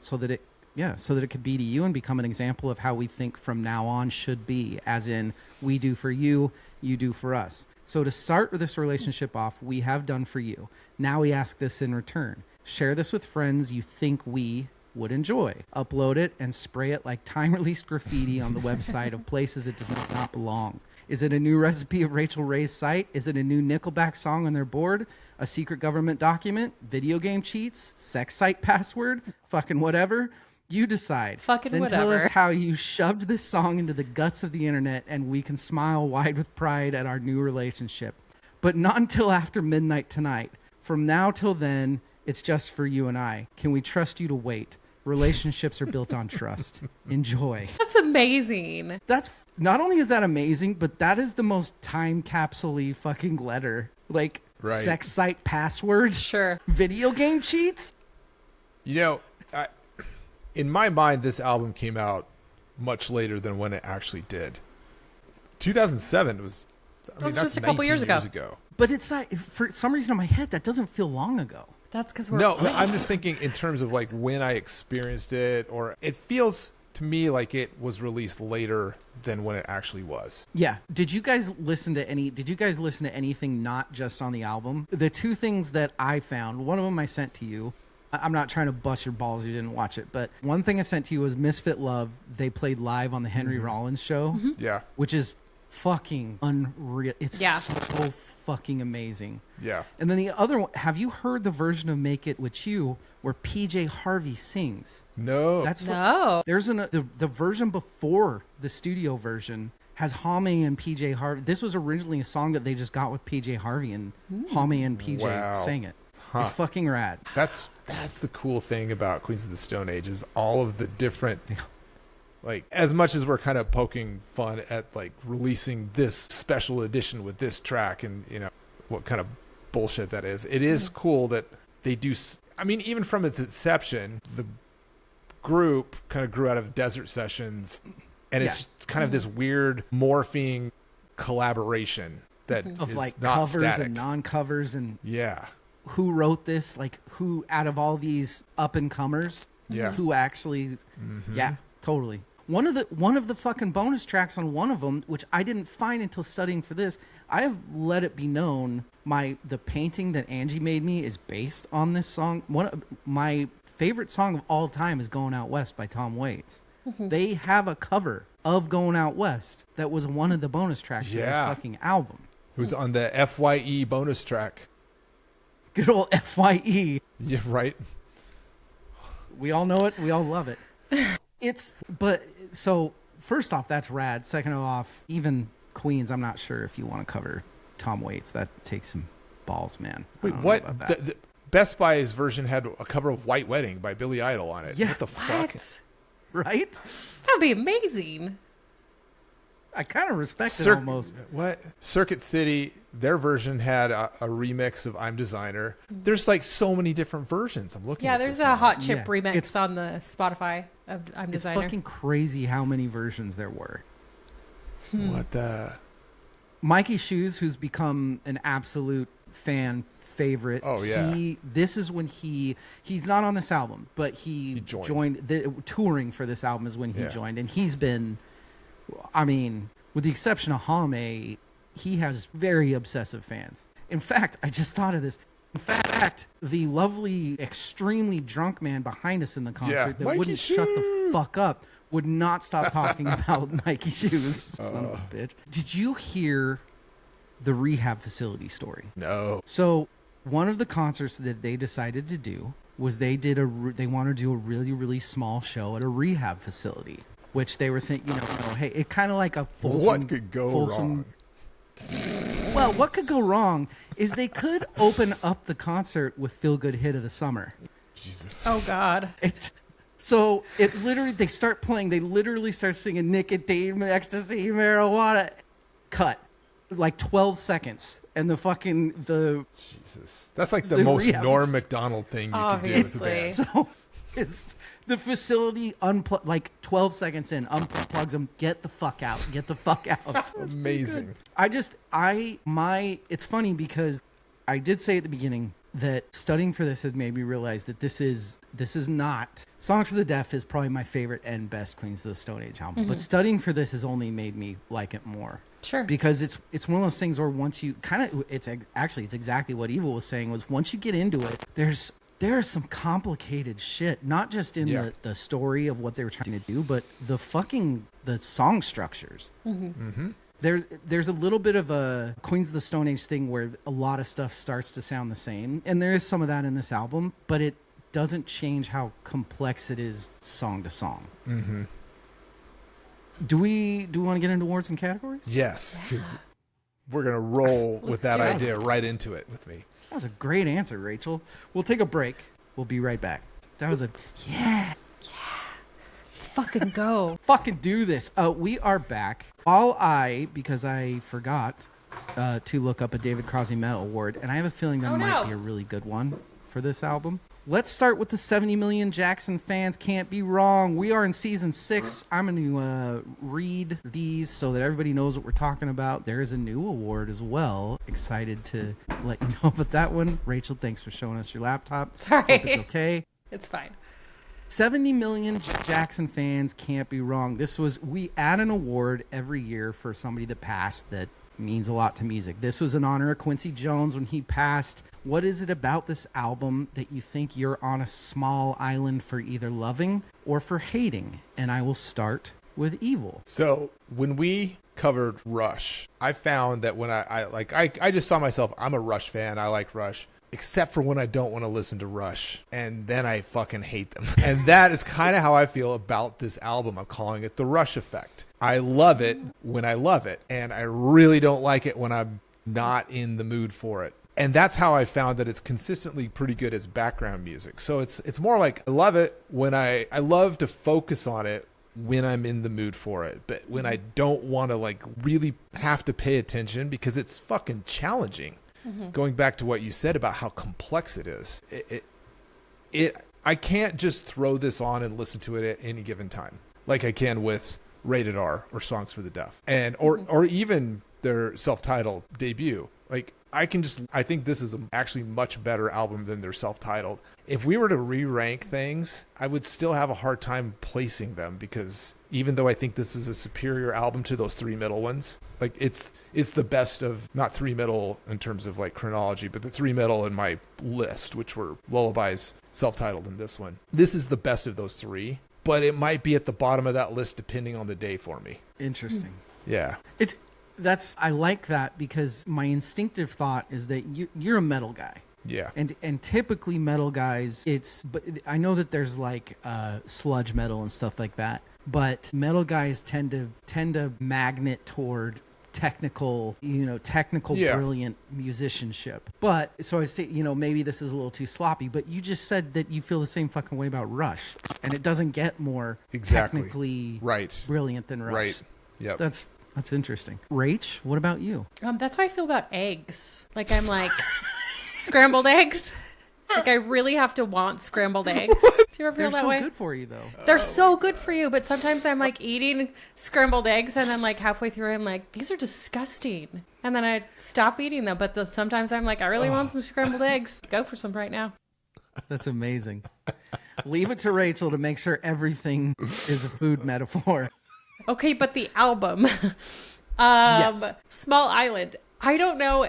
an example of how we think from now on should be, as in we do for you, you do for us. So to start this relationship off, we have done for you. Now we ask this in return. Share this with friends you think we would enjoy. Upload it and spray it like time-released graffiti on the website of places it does not belong. Is it a new recipe of Rachel Ray's site? Is it a new Nickelback song on their board? A secret government document? Video game cheats? Sex site password? Fucking whatever. You decide. Fucking then whatever. Tell us how you shoved this song into the guts of the internet, and we can smile wide with pride at our new relationship. But not until after midnight tonight. From now till then, it's just for you and I. Can we trust you to wait? Relationships are built on trust. Enjoy." That's amazing. That's not only is that amazing, but that is the most time capsule-y fucking letter. Like, sex site password? Sure. Video game cheats? You know, in my mind, this album came out much later than when it actually did. 2007 was... That's just a couple years ago. But it's not... For some reason in my head, that doesn't feel long ago. That's because we're... No, I'm just thinking in terms of like when I experienced it, or it feels to me like it was released later than when it actually was. Yeah. Did you guys listen to anything not just on the album? The two things that I found, one of them I sent to you. I'm not trying to bust your balls. You didn't watch it, but one thing I sent to you was Misfit Love. They played live on the Henry Rollins show. Yeah. Which is fucking unreal. It's so fucking amazing. Yeah. And then the other one, have you heard the version of Make It With You where PJ Harvey sings? No. There's the version before the studio version has Hame and PJ Harvey. This was originally a song that they just got with PJ Harvey, and Hame and PJ sang it. It's fucking rad. That's the cool thing about Queens of the Stone Age is all of the different, like, as much as we're kind of poking fun at like releasing this special edition with this track and, you know, what kind of bullshit that is. It is cool that they do. I mean, even from its inception, the group kind of grew out of Desert Sessions, and it's kind of this weird morphing collaboration that Mm-hmm. of is like not covers static. and non-covers and Yeah. who wrote this, like who out of all these up and comers, Yeah. who actually, yeah, totally. One of the fucking bonus tracks on one of them, which I didn't find until studying for this, I have let it be known the painting that Angie made me is based on this song. One of my favorite song of all time is "Going Out West" by Tom Waits. They have a cover of "Going Out West" that was one of the bonus tracks of Yeah. their fucking album. Who's on the FYE bonus track. Good old FYE. Yeah, right? We all know it. We all love it. So first off, that's rad. Second off, even Queens, I'm not sure if you want to cover Tom Waits. That takes some balls, man. I Wait, don't know what? about that. The Best Buy's version had a cover of White Wedding by Billy Idol on it. Yeah. What the fuck? What? Right? That'd be amazing. I kind of respect it Cir- almost. What? Circuit City, their version had a remix of I'm Designer. There's like so many different versions. I'm looking Yeah, at there's this a now. Hot Chip Yeah, remix it's- on the Spotify of I'm It's Designer. fucking crazy how many versions there were. What the? Mikey Shoes, who's become an absolute fan favorite. Oh, yeah. This is when he's not on this album, but he joined. touring for this album is when he Yeah. joined, and he's been, I mean, with the exception of Hame, he has very obsessive fans. In fact, I just thought of this. In fact, the lovely, extremely drunk man behind us in the concert Yeah, that Mikey wouldn't shut the Shoes. fuck up would not stop talking about Nike shoes. Son of a bitch. Did you hear the rehab facility story? No. So one of the concerts that they decided to do was they wanted to do a really, really small show at a rehab facility, which they were thinking, hey, it kind of like a fulsome. What could go wrong? Well, what could go wrong is they could open up the concert with "Feel Good Hit of the Summer." Jesus. Oh God. So it literally, they start playing. They literally start singing "Nicotine, Ecstasy, Marijuana." Cut, like 12 seconds, and the Jesus. That's like the The most rehabs. Norm Macdonald thing you could do as a Obviously. band. so it's the facility like 12 seconds in, unplugs them, get the fuck out, get the fuck out. Amazing. It's funny because I did say at the beginning that studying for this has made me realize that this is not Songs for the Deaf is probably my favorite and best Queens of the Stone Age album, but studying for this has only made me like it more. Sure. Because it's one of those things where once you it's exactly what Evil was saying, was once you get into it, there's some complicated shit, not just in the story of what they were trying to do, but the song structures. There's a little bit of a Queens of the Stone Age thing where a lot of stuff starts to sound the same, and there is some of that in this album, but it doesn't change how complex it is song to song. Do we want to get into awards and categories? Yes, because we're going to roll with that do it. idea right into it with me. That was a great answer, Rachel. We'll take a break. We'll be right back. That was yeah. Let's fucking go. Fucking do this. We are back. Because I forgot to look up a David Crosby Metal Award, and I have a feeling there might be a really good one for this album. Let's start with the 70 million Jackson fans can't be wrong. We are in season 6. I'm going to read these so that everybody knows what we're talking about. There is a new award as well. Excited to let you know about that one. Rachel, thanks for showing us your laptop. Sorry. Hope it's okay. It's fine. 70 million Jackson fans can't be wrong. We add an award every year for somebody that passed that means a lot to music. This was in honor of Quincy Jones when he passed. What is it about this album that you think you're on a small island for either loving or for hating? And I will start with Evil. So when we covered Rush, I found that when I just saw myself, I'm a Rush fan. I like Rush. Except for when I don't want to listen to Rush. And then I fucking hate them. And that is kind of how I feel about this album. I'm calling it the Rush effect. I love it when I love it. And I really don't like it when I'm not in the mood for it. And that's how I found that it's consistently pretty good as background music. So it's more like I love it when I love to focus on it when I'm in the mood for it. But when I don't want to like really have to pay attention because it's fucking challenging. Going back to what you said about how complex it is, I can't just throw this on and listen to it at any given time like I can with Rated R or Songs for the Deaf, and or even their self-titled debut. Like, I think this is actually much better album than their self-titled. If we were to re-rank things, I would still have a hard time placing them, because even though I think this is a superior album to those three middle ones, like it's the best of, not three middle in terms of like chronology, but the three middle in my list, which were Lullabies, self-titled, and this one. This is the best of those three, but it might be at the bottom of that list depending on the day for me. Interesting. Yeah. I like that, because my instinctive thought is that you're a metal guy. Yeah. And typically metal guys, but I know that there's like sludge metal and stuff like that, but metal guys tend to magnet toward technical, brilliant musicianship. But so I say, maybe this is a little too sloppy, but you just said that you feel the same fucking way about Rush, and it doesn't get more technically brilliant than Rush. Right. Yep. That's interesting. Rach, what about you? That's how I feel about eggs. Like, I'm like scrambled eggs. Like, I really have to want scrambled eggs. Do you ever feel that way? They're so good for you, though. They're so good for you, but sometimes I'm like eating scrambled eggs, and then like halfway through I'm like, these are disgusting. And then I stop eating them, but sometimes I'm like, I really want some scrambled eggs. Go for some right now. That's amazing. Leave it to Rachel to make sure everything is a food metaphor. Okay, but the album, Yes. Small Island, I don't know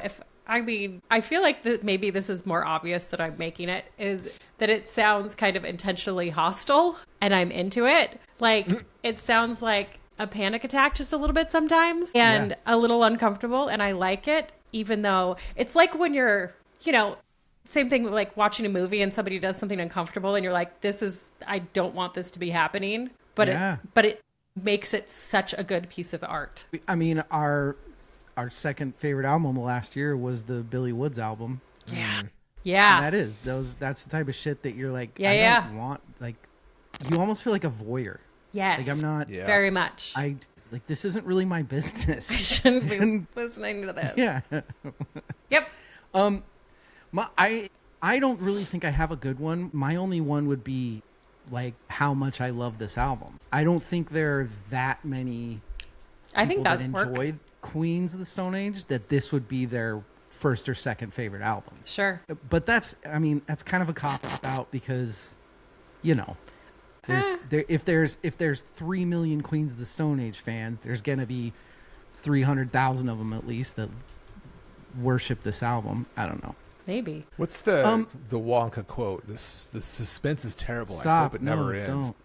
I feel like maybe this is more obvious that I'm making it, is that it sounds kind of intentionally hostile, and I'm into it. Like, it sounds like a panic attack just a little bit sometimes, and a little uncomfortable, and I like it, even though it's like when you're, same thing with like watching a movie and somebody does something uncomfortable, and you're like, I don't want this to be happening, but it makes it such a good piece of art. I mean, our second favorite album last year was the Billy Woods album. Yeah. Yeah. And that's the type of shit that you're like, I don't want, like, you almost feel like a voyeur. Yes. Like, I'm not very much. This isn't really my business. I shouldn't be listening to this. Yeah. Yep. I don't really think I have a good one. My only one would be like how much I love this album. I don't think there are that many I think that enjoyed works. Queens of the Stone Age that this would be their first or second favorite album. Sure. But that's kind of a cop-out, because if there's 3 million Queens of the Stone Age fans, there's gonna be 300,000 of them at least that worship this album. I don't know. Maybe. What's the Wonka quote? The suspense is terrible. Stop. I hope it never ends. Don't.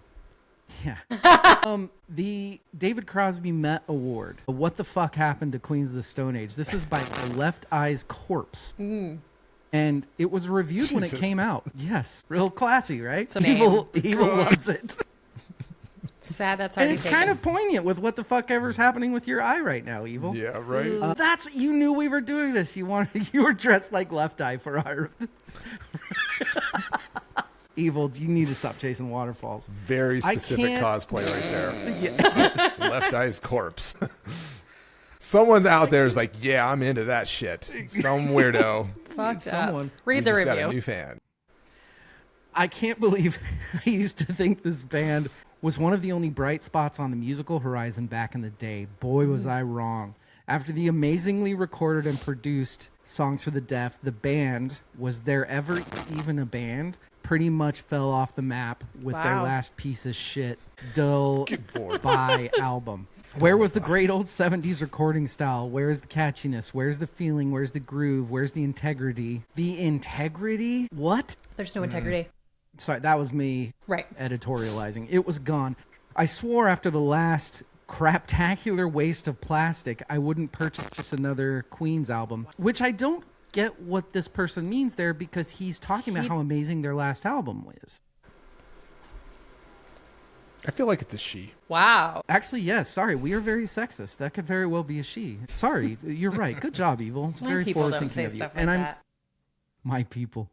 Yeah. The David Crosby Met Award. What the fuck happened to Queens of the Stone Age? This is by Left Eye's Corpse. And it was reviewed when it came out. Yes. Real classy, right? Evil loves it. Sad that's And already it's taken. kind of poignant with what the fuck ever's happening with your eye right now, Evil. Yeah, right. You knew we were doing this. You were dressed like Left Eye for our Evil. You need to stop chasing waterfalls. Very specific cosplay right there. Yeah. Left Eye's Corpse. Someone out there is like, yeah, I'm into that shit. Some weirdo. Fucked Someone. up. Read the Just got review. a new fan. I can't believe I used to think this band was one of the only bright spots on the musical horizon back in the day. Boy, was I wrong. After the amazingly recorded and produced Songs for the Deaf, the band, was there ever even a band, pretty much fell off the map with their last piece of shit, dull bye album. Where was the great old 70s recording style? Where's the catchiness? Where's the feeling? Where's the groove? Where's the integrity? The integrity? What? There's no integrity. Sorry, that was me editorializing. It was gone. I swore after the last craptacular waste of plastic, I wouldn't purchase just another Queens album, which I don't get what this person means there, because he's talking about how amazing their last album was. I feel like it's a she. Wow. Actually, yes. Sorry, we are very sexist. That could very well be a she. Sorry, you're right. Good job, Evil. It's My very people don't forward-thinking say of you. stuff like And that. My people.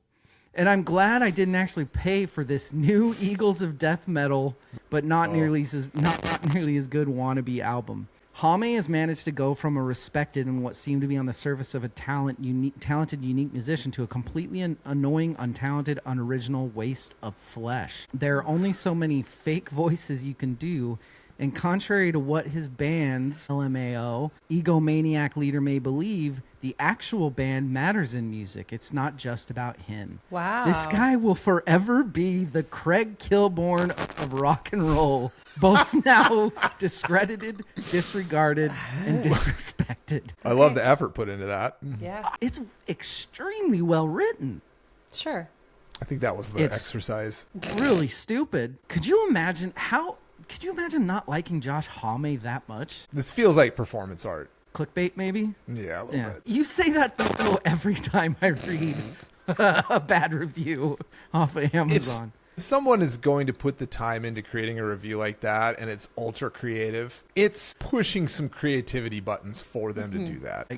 And I'm glad I didn't actually pay for this new Eagles of Death Metal, but not nearly as good wannabe album. Hame has managed to go from a respected and what seemed to be on the surface of a talented, unique musician to a completely annoying, untalented, unoriginal waste of flesh. There are only so many fake voices you can do, And contrary to what his band's LMAO, egomaniac leader may believe, the actual band matters in music. It's not just about him. Wow. This guy will forever be the Craig Kilborn of rock and roll, both now discredited, disregarded, and disrespected. I love the effort put into that. Yeah. It's extremely well written. Sure. I think that was the It's- exercise. Really stupid. Could you imagine not liking Josh Homme that much? This feels like performance art. Clickbait, maybe? Yeah, a little Yeah. bit. You say that though every time I read a bad review off of Amazon. If someone is going to put the time into creating a review like that and it's ultra creative, it's pushing some creativity buttons for them to do that. I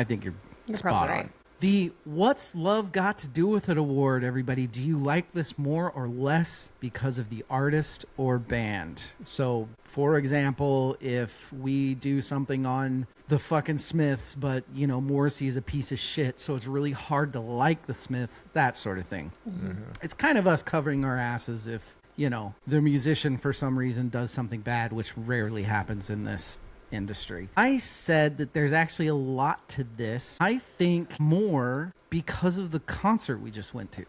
think you're You're spot probably on. right. The What's Love Got to Do with It award, everybody. Do you like this more or less because of the artist or band? So, for example, if we do something on the fucking Smiths, but, Morrissey is a piece of shit, so it's really hard to like the Smiths, that sort of thing. Mm-hmm. It's kind of us covering our asses if, the musician for some reason does something bad, which rarely happens in this industry. I said that there's actually a lot to this. I think more because of the concert we just went to.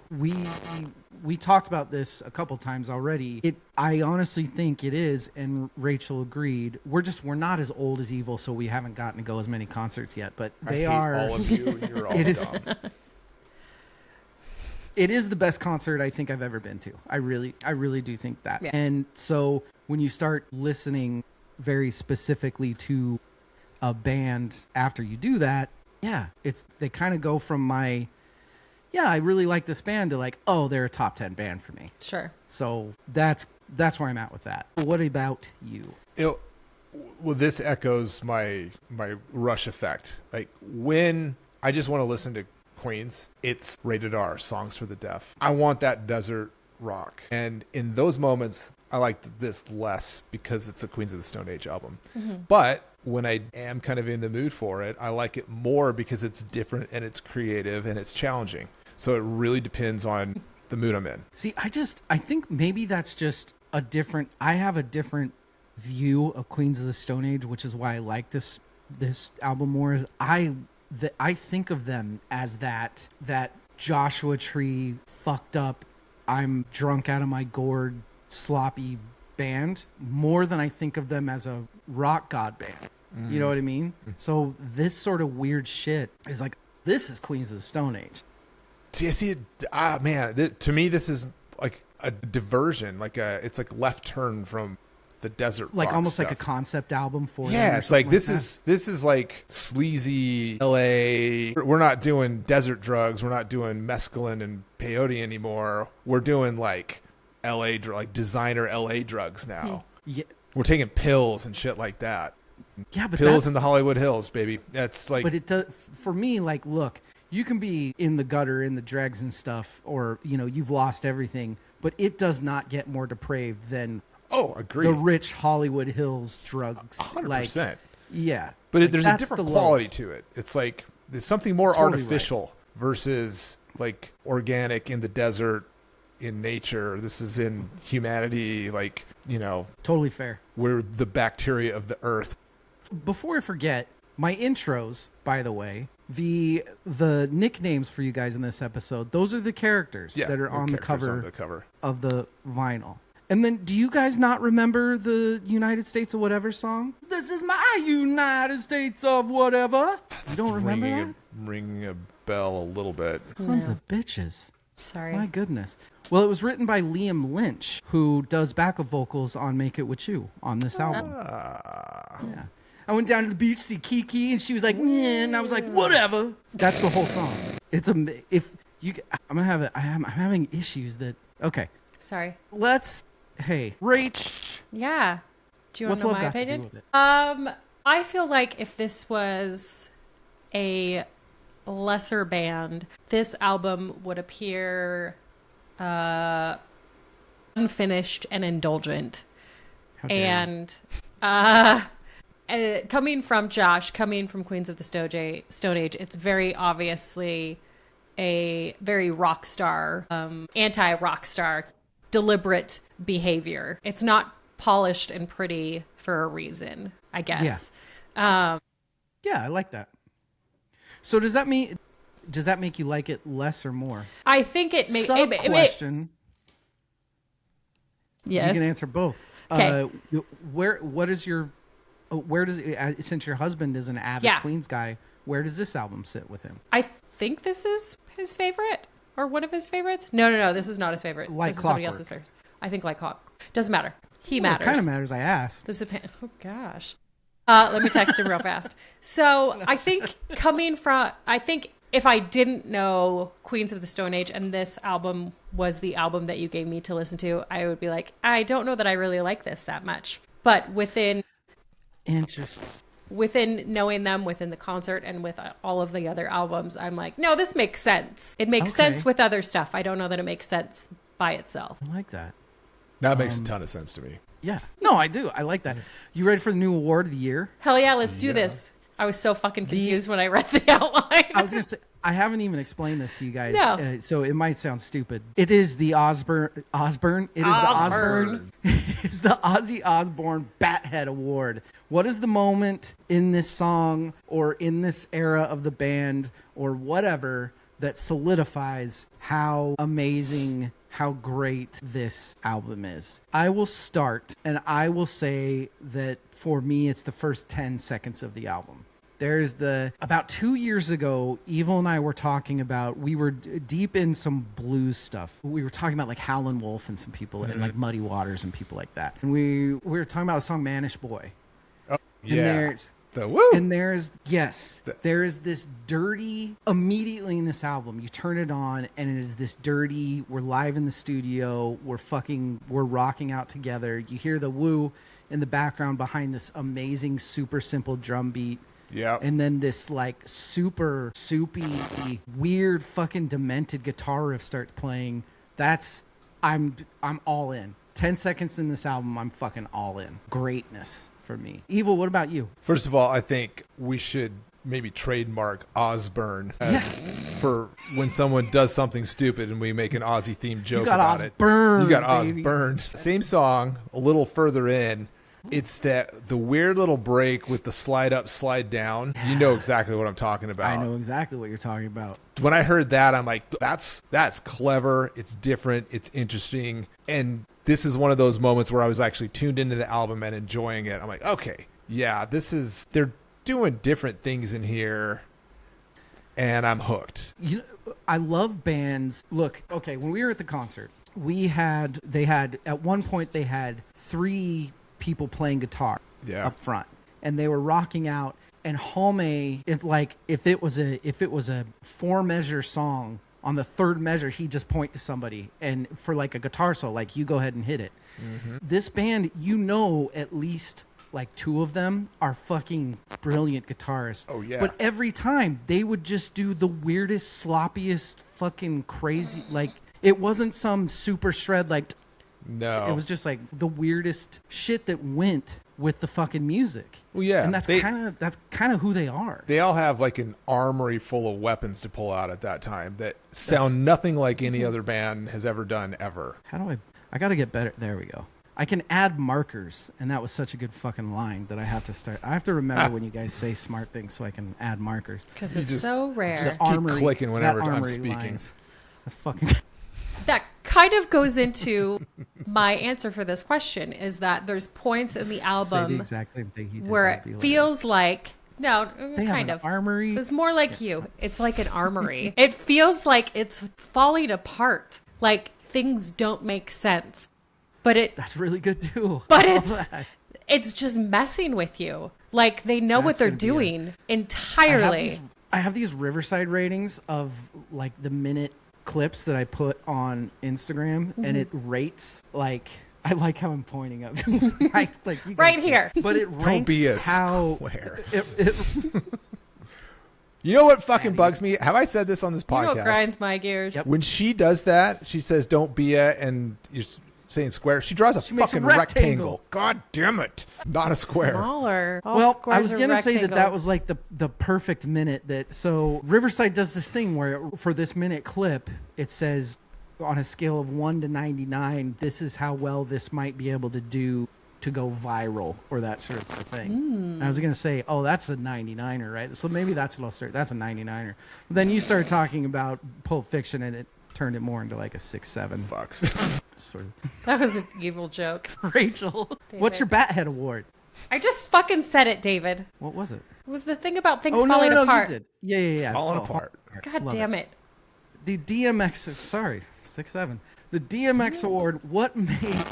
We talked about this a couple times already. I honestly think it is, and Rachel agreed. We're not as old as Evil, so we haven't gotten to go as many concerts yet. But they I hate are. all of you. You're all dumb. It is the best concert I think I've ever been to. I really do think that. Yeah. And so when you start listening very specifically to a band after you do that, they kind of go from I really like this band to like, oh, they're a top 10 band for me. Sure. So that's where I'm at with that. What about you? Well, this echoes my Rush effect. Like when I just want to listen to Queens, it's rated R, songs for the deaf. I want that desert rock. And in those moments, I like this less because it's a Queens of the Stone Age album. Mm-hmm. But when I am kind of in the mood for it, I like it more because it's different and it's creative and it's challenging. So it really depends on the mood I'm in. See, I think maybe that's just I have a different view of Queens of the Stone Age, which is why I like this album more. Is I think of them as that Joshua Tree fucked up, I'm drunk out of my gourd, sloppy band more than I think of them as a rock god band. You know what I mean? So this sort of weird shit is like, this is Queens of the Stone Age. To me, this is like a diversion. It's like left turn from the desert Like rock almost stuff. like a concept album for them Yeah, or it's like something this is like sleazy LA. We're not doing desert drugs. We're not doing mescaline and peyote anymore. We're doing like LA like designer LA drugs now. Yeah. We're taking pills and shit like that. Yeah, but Pills in the Hollywood Hills, baby. That's like. But it does for me. Like, look, you can be in the gutter, in the dregs and stuff, or you've lost everything. But it does not get more depraved than agreed. the rich Hollywood Hills drugs. 100%. Yeah, But there's a that's different the quality lowest. to it. It's like there's something more Totally artificial versus like organic in the desert, in nature. This is in humanity, like, Totally fair. we're the bacteria of the earth. Before I forget, my intros, by the way, the nicknames for you guys in this episode, those are the characters that are on the cover of the vinyl. And then, do you guys not remember the United States of Whatever song? This is my United States of Whatever. You don't remember that? Ringing a bell a little bit. Tons of bitches. Sorry. My goodness. Well, it was written by Liam Lynch, who does backup vocals on Make It With You on this album. Yeah. I went down to the beach to see Kiki, and she was like, "Meh," and I was like, whatever. That's the whole song. I'm having issues that, okay. Sorry. Hey, Rach. Yeah. Do you want What's to know love my got to do opinion? with it? I feel like if this was a lesser band, this album would appear unfinished and indulgent. How dare you. And coming from Josh, coming from Queens of the Stone Age, it's very obviously a very rock star, anti-rock star, deliberate behavior. It's not polished and pretty for a reason, I guess. Yeah, I like that. So does that make you like it less or more? I think it makes question. Yes. You can answer both. Okay. Since your husband is an avid Queens guy, where does this album sit with him? I think this is his favorite or one of his favorites. No. This is not his favorite. This is somebody else's favorite. I think like clock. Doesn't matter. He matters. It kind of matters. I asked. Oh gosh. Let me text him real fast. So I think if I didn't know Queens of the Stone Age and this album was the album that you gave me to listen to, I would be like, I don't know that I really like this that much. But within knowing them, within the concert and with all of the other albums, I'm like, no, this makes sense. It makes sense with other stuff. I don't know that it makes sense by itself. I like that. That makes a ton of sense to me. Yeah. No, I do. I like that. You ready for the new award of the year? Hell yeah, let's do this. I was so fucking confused when I read the outline. I was going to say, I haven't even explained this to you guys. No. So it might sound stupid. It is the Osbourne. It is Osbourne. It's the Ozzy Osbourne Bathead Award. What is the moment in this song or in this era of the band or whatever that solidifies how amazing, how great this album is? I will start and I will say that for me, it's the first 10 seconds of the album. There's about 2 years ago, Evil and I were talking about, we were deep in some blues stuff. We were talking about like Howlin' Wolf and some people and like Muddy Waters and people like that. And we were talking about the song Mannish Boy. Oh, yeah. And there's this dirty, immediately in this album, you turn it on and it is this dirty, we're live in the studio, we're rocking out together. You hear the woo in the background behind this amazing, super simple drum beat. Yeah. And then this like super soupy, weird fucking demented guitar riff starts playing. I'm all in. 10 seconds in this album, I'm fucking all in. Greatness for me. Evil, what about you? First of all, I think we should maybe trademark Osbourne for when someone does something stupid and we make an Ozzy themed joke about it. You got Osbourne. Same song, a little further in. It's the weird little break with the slide up, slide down. You know exactly what I'm talking about. I know exactly what you're talking about. When I heard that, I'm like, that's clever. It's different. It's interesting. And this is one of those moments where I was actually tuned into the album and enjoying it. I'm like, okay, yeah, they're doing different things in here, and I'm hooked. You know, I love bands. Look, okay, when we were at the concert, at one point they had 3 people playing guitar up front, and they were rocking out. And Home, if it was a 4-measure song, on the 3rd measure he'd just point to somebody and for like a guitar solo, like, you go ahead and hit it. This band, at least like 2 of them are fucking brilliant guitarists. Oh yeah. But every time they would just do the weirdest, sloppiest, fucking crazy, like, it wasn't some super shred like no, it was just like the weirdest shit that went with the fucking music. Well, yeah, and that's kind of who they are. They all have like an armory full of weapons to pull out at that time that sound nothing like any other band has ever done ever. How do I got to get better. There we go. I can add markers, and that was such a good fucking line that I have to start. I have to remember when you guys say smart things so I can add markers. Because it's so rare. Just keep clicking whenever I'm speaking. Lines. That's fucking... That kind of goes into my answer for this question, is that there's points in the album where it feels like, kind of. Armory. It's more like you. It's like an armory. It feels like it's falling apart. Like things don't make sense. But that's really good too. But it's just messing with you. Like they know what they're doing entirely. I have these Riverside ratings of like the minute clips that I put on Instagram, and it rates like, I like how I'm pointing up like you right here, but it ranks don't be a how square. You know what fucking bugs me? Have I said this on this podcast? You know what grinds my gears? When she does that, she says don't be a, and you're saying square, she draws a fucking rectangle. God damn it. Not a square. Smaller. Well, I was going to say that was like the perfect minute so Riverside does this thing where for this minute clip, it says on a scale of 1 to 99, this is how well this might be able to do to go viral or that sort of thing. And I was going to say, oh, that's a 99er, right? So maybe that's what I'll start. That's a 99er. But then you started talking about Pulp Fiction and it turned it more into like a 6-7. Fucks. Sort of. That was an evil joke. Rachel, what's your Bathead award? I just fucking said it, David. What was it? It was the thing about things Oh, falling no, apart. you did. Yeah. Falling apart. God Love damn it. The DMX, sorry, 6-7. The DMX award, what made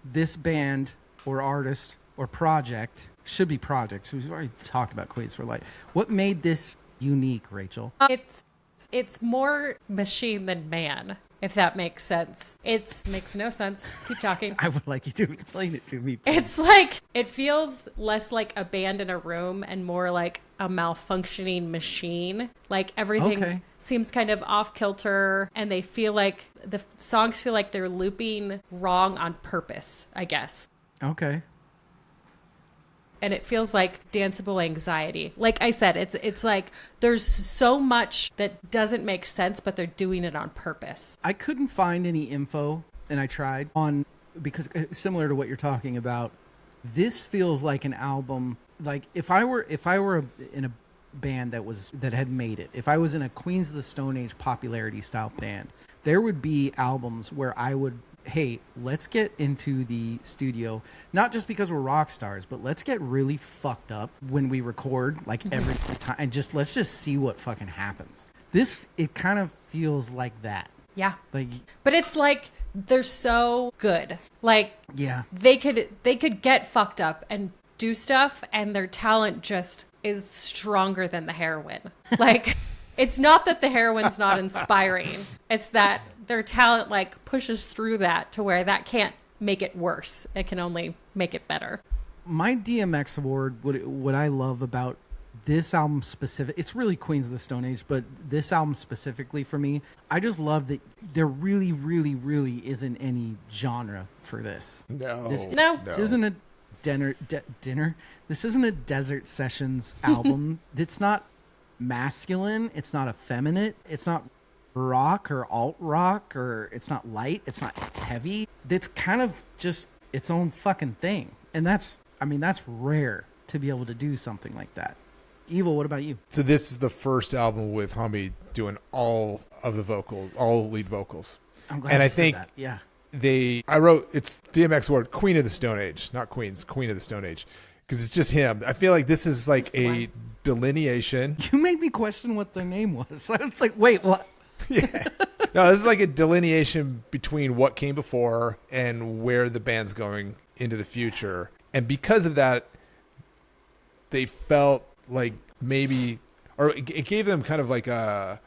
this band or artist or project, should be projects, we've already talked about Queens for Light. What made this unique, Rachel? It's more machine than man, if that makes sense. It makes no sense. Keep talking. I would like you to explain it to me, please. It's like, it feels less like a band in a room and more like a malfunctioning machine. Like everything seems kind of off kilter and they feel like the songs feel like they're looping wrong on purpose, I guess. Okay. And it feels like danceable anxiety. Like I said, it's like there's so much that doesn't make sense, but they're doing it on purpose. I couldn't find any info, and I tried because similar to what you're talking about, this feels like an album. Like if I were in a band that had made it, if I was in a Queens of the Stone Age popularity style band, there would be albums where I would, hey, let's get into the studio, not just because we're rock stars, but let's get really fucked up when we record, like every time, and let's just see what fucking happens. It kind of feels like that. Yeah. Like, but it's like they're so good. Like, yeah, they could get fucked up and do stuff, and their talent just is stronger than the heroin. Like, it's not that the heroin's not inspiring. It's that their talent like pushes through that to where that can't make it worse. It can only make it better. My DMX award, what I love about this album specific, it's really Queens of the Stone Age, but this album specifically for me, I just love that there really, really, really isn't any genre for this. This isn't a dinner. This isn't a Desert Sessions album. It's not masculine. It's not effeminate. It's not rock or alt rock, or it's not light. It's not heavy. It's kind of just its own fucking thing. And that's rare to be able to do something like that. Evil, what about you? So this is the first album with Humby doing all of the vocals, all lead vocals. I'm glad and you I said think that. Yeah. I wrote, it's DMX award, Queen of the Stone Age, not Queens, Queen of the Stone Age. Because it's just him. I feel like this is like a delineation. You made me question what their name was. It's like, wait, what? Yeah. No, this is like a delineation between what came before and where the band's going into the future. And because of that, they felt like maybe, or it gave them kind of like a,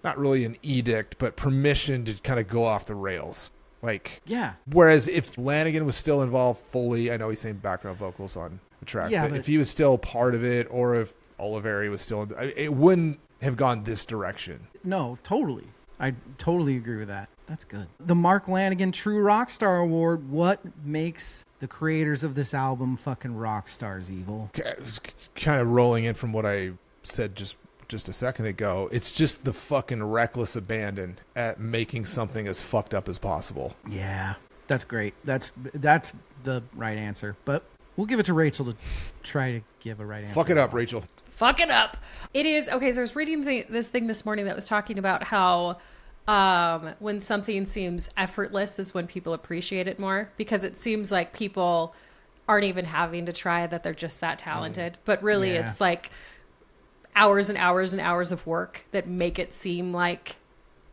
not really an edict, but permission to kind of go off the rails. Like, yeah. Whereas if Lanigan was still involved fully, I know he's saying background vocals on the track, but if he was still part of it, or if Oliveri was still, it wouldn't have gone this direction. No, totally. I totally agree with that. That's good. The Mark Lanigan True Rockstar Award. What makes the creators of this album fucking rock stars, Evil? Kind of rolling in from what I said just a second ago. It's just the fucking reckless abandon at making something as fucked up as possible. Yeah, that's great. That's the right answer. But we'll give it to Rachel to try to give a right answer. Fuck it up, Rachel. Fuck it up. It is. Okay, so I was reading this thing this morning that was talking about how when something seems effortless is when people appreciate it more, because it seems like people aren't even having to try, that they're just that talented. But really, it's like hours and hours and hours of work that make it seem like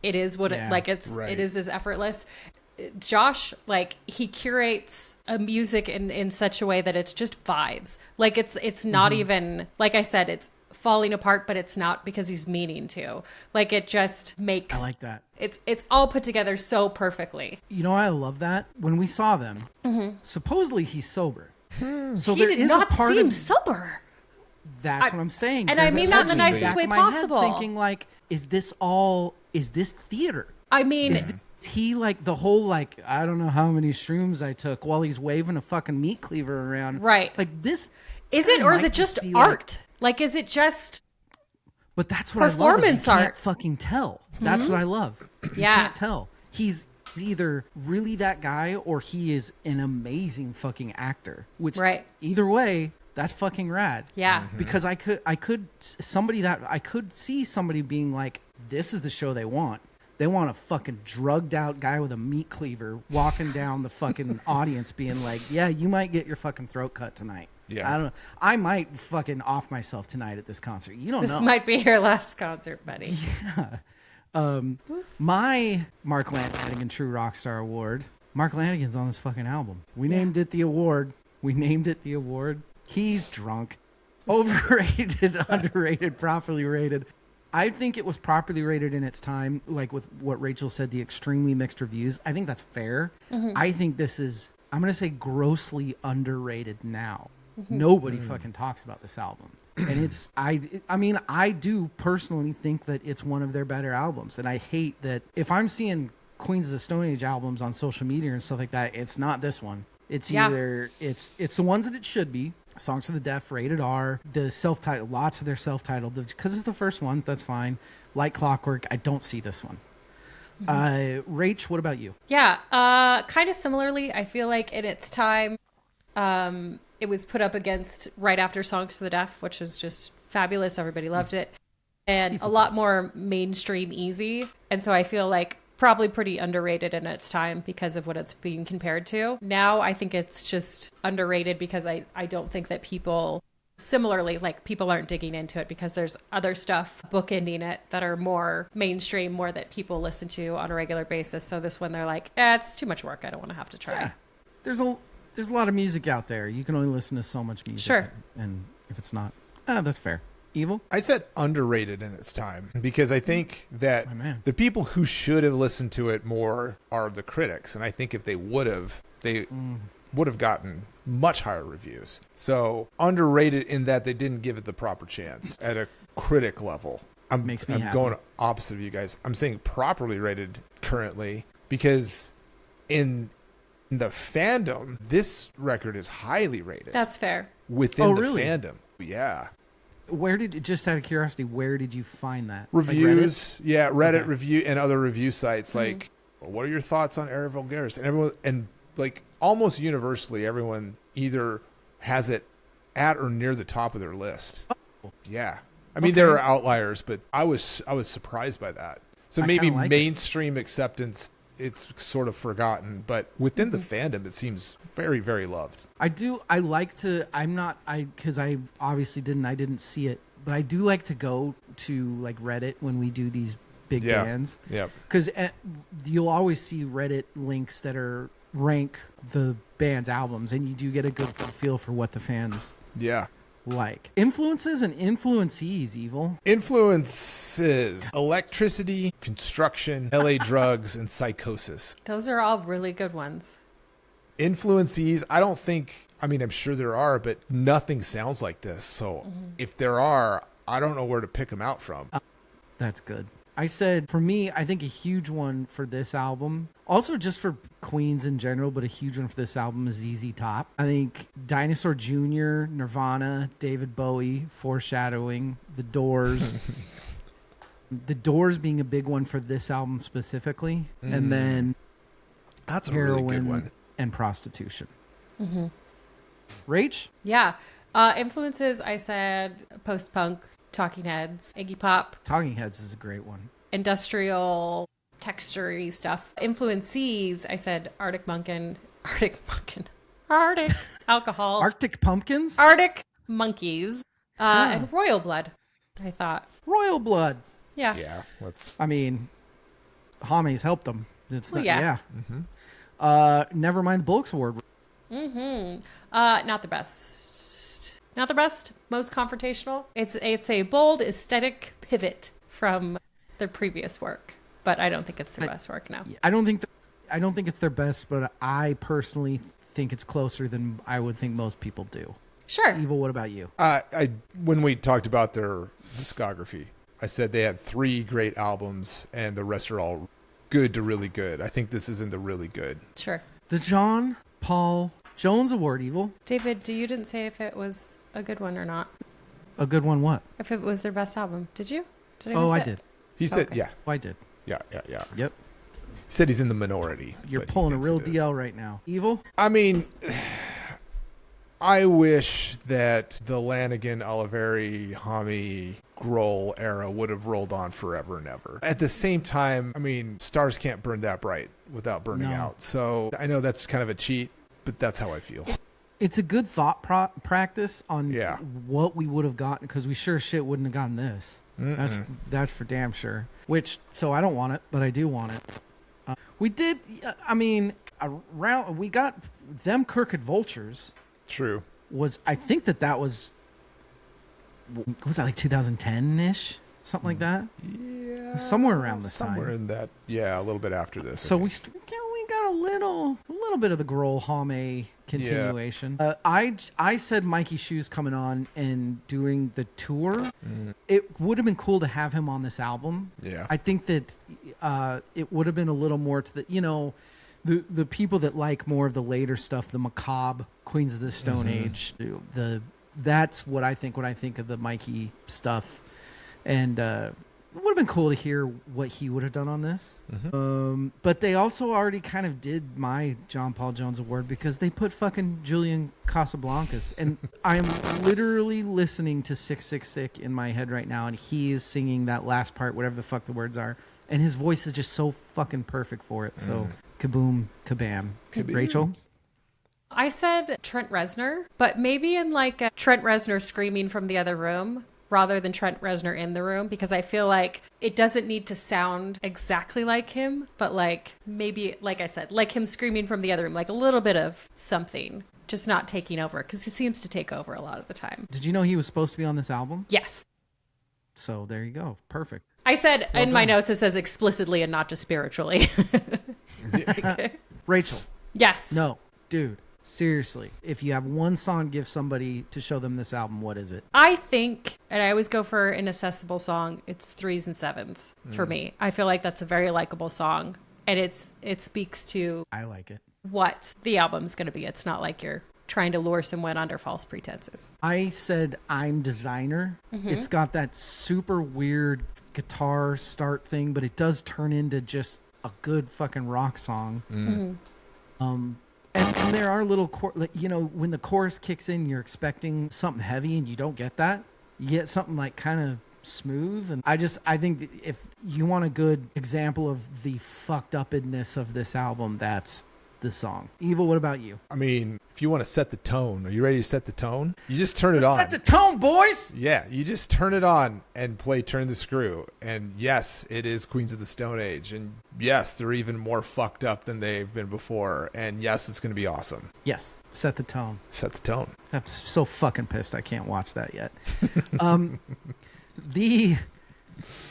it is what it is as effortless. Josh, like, he curates a music in such a way that it's just vibes. Like, it's not even, like I said, it's falling apart, but it's not because he's meaning to. Like, it just makes, I like that. It's all put together so perfectly. You know, I love that. When we saw them, supposedly he's sober. So he did not seem sober. That's what I'm saying. And I mean that in the nicest way possible. Thinking like, is this theater? I mean, is he like the whole, like, I don't know how many shrooms I took while he's waving a fucking meat cleaver around. Right. Like this. Is it, or is it just art? Like, is it just But that's what I love. Is you can't fucking tell. That's what I love. You can't tell. He's He's either really that guy or he is an amazing fucking actor. Which either way, that's fucking rad. Yeah. Because I could see somebody being like, this is the show they want. They want a fucking drugged out guy with a meat cleaver walking down the fucking audience being like, yeah, you might get your fucking throat cut tonight. Yeah. I don't know. I might fucking off myself tonight at this concert. You don't know. This might be your last concert, buddy. Yeah. My Mark Lanigan True Rockstar Award. Mark Lanigan's on this fucking album. We named it the award. He's drunk. Overrated, underrated, properly rated. I think it was properly rated in its time, like with what Rachel said, the extremely mixed reviews. I think that's fair. I think this is, I'm going to say, grossly underrated now. Nobody fucking talks about this album. And it's, I mean, I do personally think that it's one of their better albums. And I hate that if I'm seeing Queens of the Stone Age albums on social media and stuff like that, it's not this one. It's either, it's the ones that it should be. Songs for the Deaf, Rated R, the self-titled, lots of their self-titled, because it's the first one, that's fine. Like Clockwork, I don't see this one. Rach, what about you? Yeah, kind of similarly, I feel like in its time, it was put up against right after Songs for the Deaf, which was just fabulous. Everybody loved it. And a lot more mainstream easy. And so I feel like probably pretty underrated in its time because of what it's being compared to. Now I think it's just underrated because I don't think that people similarly, like people aren't digging into it because there's other stuff bookending it that are more mainstream, more that people listen to on a regular basis. So this one they're like, it's too much work. I don't want to have to try. Yeah. There's a lot of music out there. You can only listen to so much music. Sure. And if it's not, that's fair. Evil? I said underrated in its time because I think that the people who should have listened to it more are the critics. And I think if they would have, they would have gotten much higher reviews. So underrated in that they didn't give it the proper chance at a critic level. I'm going opposite of you guys. I'm saying properly rated currently because in the fandom, this record is highly rated. That's fair. Within the fandom. Yeah. Just out of curiosity, where did you find that? Reviews, like Reddit review and other review sites. Like, what are your thoughts on Era Vulgaris? And everyone, and like almost universally, everyone either has it at or near the top of their list. Oh. Yeah, I mean there are outliers, but I was surprised by that. So maybe mainstream acceptance, it's sort of forgotten, but within the fandom, it seems very, very loved. I didn't see it, but I do like to go to like Reddit when we do these big bands. Yeah. Because you'll always see Reddit links that are rank the band's albums, and you do get a good feel for what the fans like. Influences and influencees, Evil. Influences: electricity, construction, LA drugs, and psychosis. Those are all really good ones. Influencees, I don't think, I mean, I'm sure there are, but nothing sounds like this. So if there are, I don't know where to pick them out from. That's good. I said, for me, I think a huge one for this album, also just for Queens in general, but a huge one for this album is ZZ Top. I think Dinosaur Jr., Nirvana, David Bowie, Foreshadowing, The Doors. The Doors being a big one for this album specifically. And then that's a really good one. And prostitution. Rach? Yeah. Influences, I said post-punk, Talking Heads, Iggy Pop. Talking Heads is a great one. Industrial, texture-y stuff. Influencees, I said Arctic Alcohol. Arctic Pumpkins? Arctic Monkeys. And Royal Blood, I thought. Royal Blood. Yeah. Yeah. I mean, Hame's helped them. It's well, not, yeah. Never mind the Bullock's Award. Not the best. Not the best. Most confrontational. It's a bold aesthetic pivot from their previous work, but I don't think it's their best work now. I don't think it's their best, but I personally think it's closer than I would think most people do. Sure. Evil, what about you? When we talked about their discography, I said they had 3 great albums and the rest are all good to really good. I think this is in the really good. Sure. The John Paul Jones Award, Evil. David, you didn't say if it was a good one or not. A good one what? If it was their best album. Did you? I did. He said, yeah. I did. Yeah. Yep. said he's in the minority. You're but he pulling a thinks real it is. DL right now. Evil? I mean, I wish that the Lanigan, Oliveri, Hami, Grohl era would have rolled on forever and ever. At the same time, I mean, stars can't burn that bright without burning No. out. So I know that's kind of a cheat, but that's how I feel. It's a good thought practice on Yeah. what we would have gotten, because we sure shit wouldn't have gotten this. That's for damn sure. So I don't want it, but I do want it. We did, I mean, we got Them Crooked Vultures. True. I think that was that like 2010-ish? Something like that? Yeah. Somewhere around this Somewhere time. in that, yeah, a little bit after this. So I we think. we got a little bit of the Grohl Hame continuation. I said Mikey Shoes coming on and doing the tour. It would have been cool to have him on this album. Yeah. I think that it would have been a little more to the people that like more of the later stuff, the macabre Queens of the Stone Age. That's what I think when I think of the Mikey stuff, and it would have been cool to hear what he would have done on this. But they also already kind of did my John Paul Jones award because they put fucking Julian Casablancas, and I'm literally listening to 666 in my head right now, and he is singing that last part, whatever the fuck the words are, and his voice is just so fucking perfect for it. So kaboom, kabam. Kaboom. Rachel? I said Trent Reznor, but maybe in like a Trent Reznor screaming from the other room rather than Trent Reznor in the room, because I feel like it doesn't need to sound exactly like him, but like maybe, like I said, like him screaming from the other room, like a little bit of something, just not taking over, because he seems to take over a lot of the time. Did you know he was supposed to be on this album? Yes. So there you go. Perfect. I said Well in my done. notes, it says explicitly and not just spiritually. Rachel. Yes. No, dude. Seriously, if you have one song to give somebody to show them this album, what is it? I think, and I always go for an accessible song, it's Threes and Sevens for me. I feel like that's a very likable song, and it speaks to I like it. what the album's going to be. It's not like you're trying to lure someone under false pretenses. I said I'm Designer. It's got that super weird guitar start thing, but it does turn into just a good fucking rock song. And there are little, when the chorus kicks in, you're expecting something heavy and you don't get that. You get something like kind of smooth. And I think if you want a good example of the fucked upness of this album, that's the song. Evil, what about you? I mean, if you want to set the tone, are you ready to set the tone? You just turn it on. Set the tone, boys! Yeah, you just turn it on and play Turn the Screw. And yes, it is Queens of the Stone Age. And yes, they're even more fucked up than they've been before. And yes, it's going to be awesome. Yes, set the tone. Set the tone. I'm so fucking pissed I can't watch that yet. The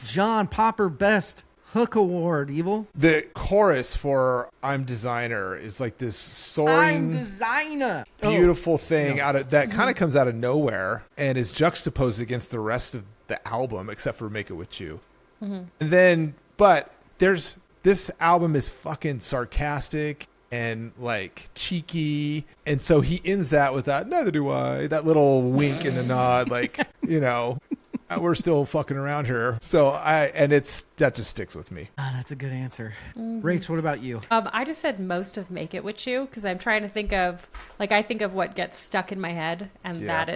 John Popper Best Hook Award, Evil. The chorus for I'm Designer is like this I'm soaring, Designer. beautiful thing out of that kind of comes out of nowhere and is juxtaposed against the rest of the album, except for Make It With You. And then, but this album is fucking sarcastic and like cheeky, and so he ends that with that neither do I, that little wink and a nod, like, we're still fucking around here. So that just sticks with me. That's a good answer. Rach, what about you? I just said most of Make It With You because I'm trying to think of, I think of what gets stuck in my head, and Yeah.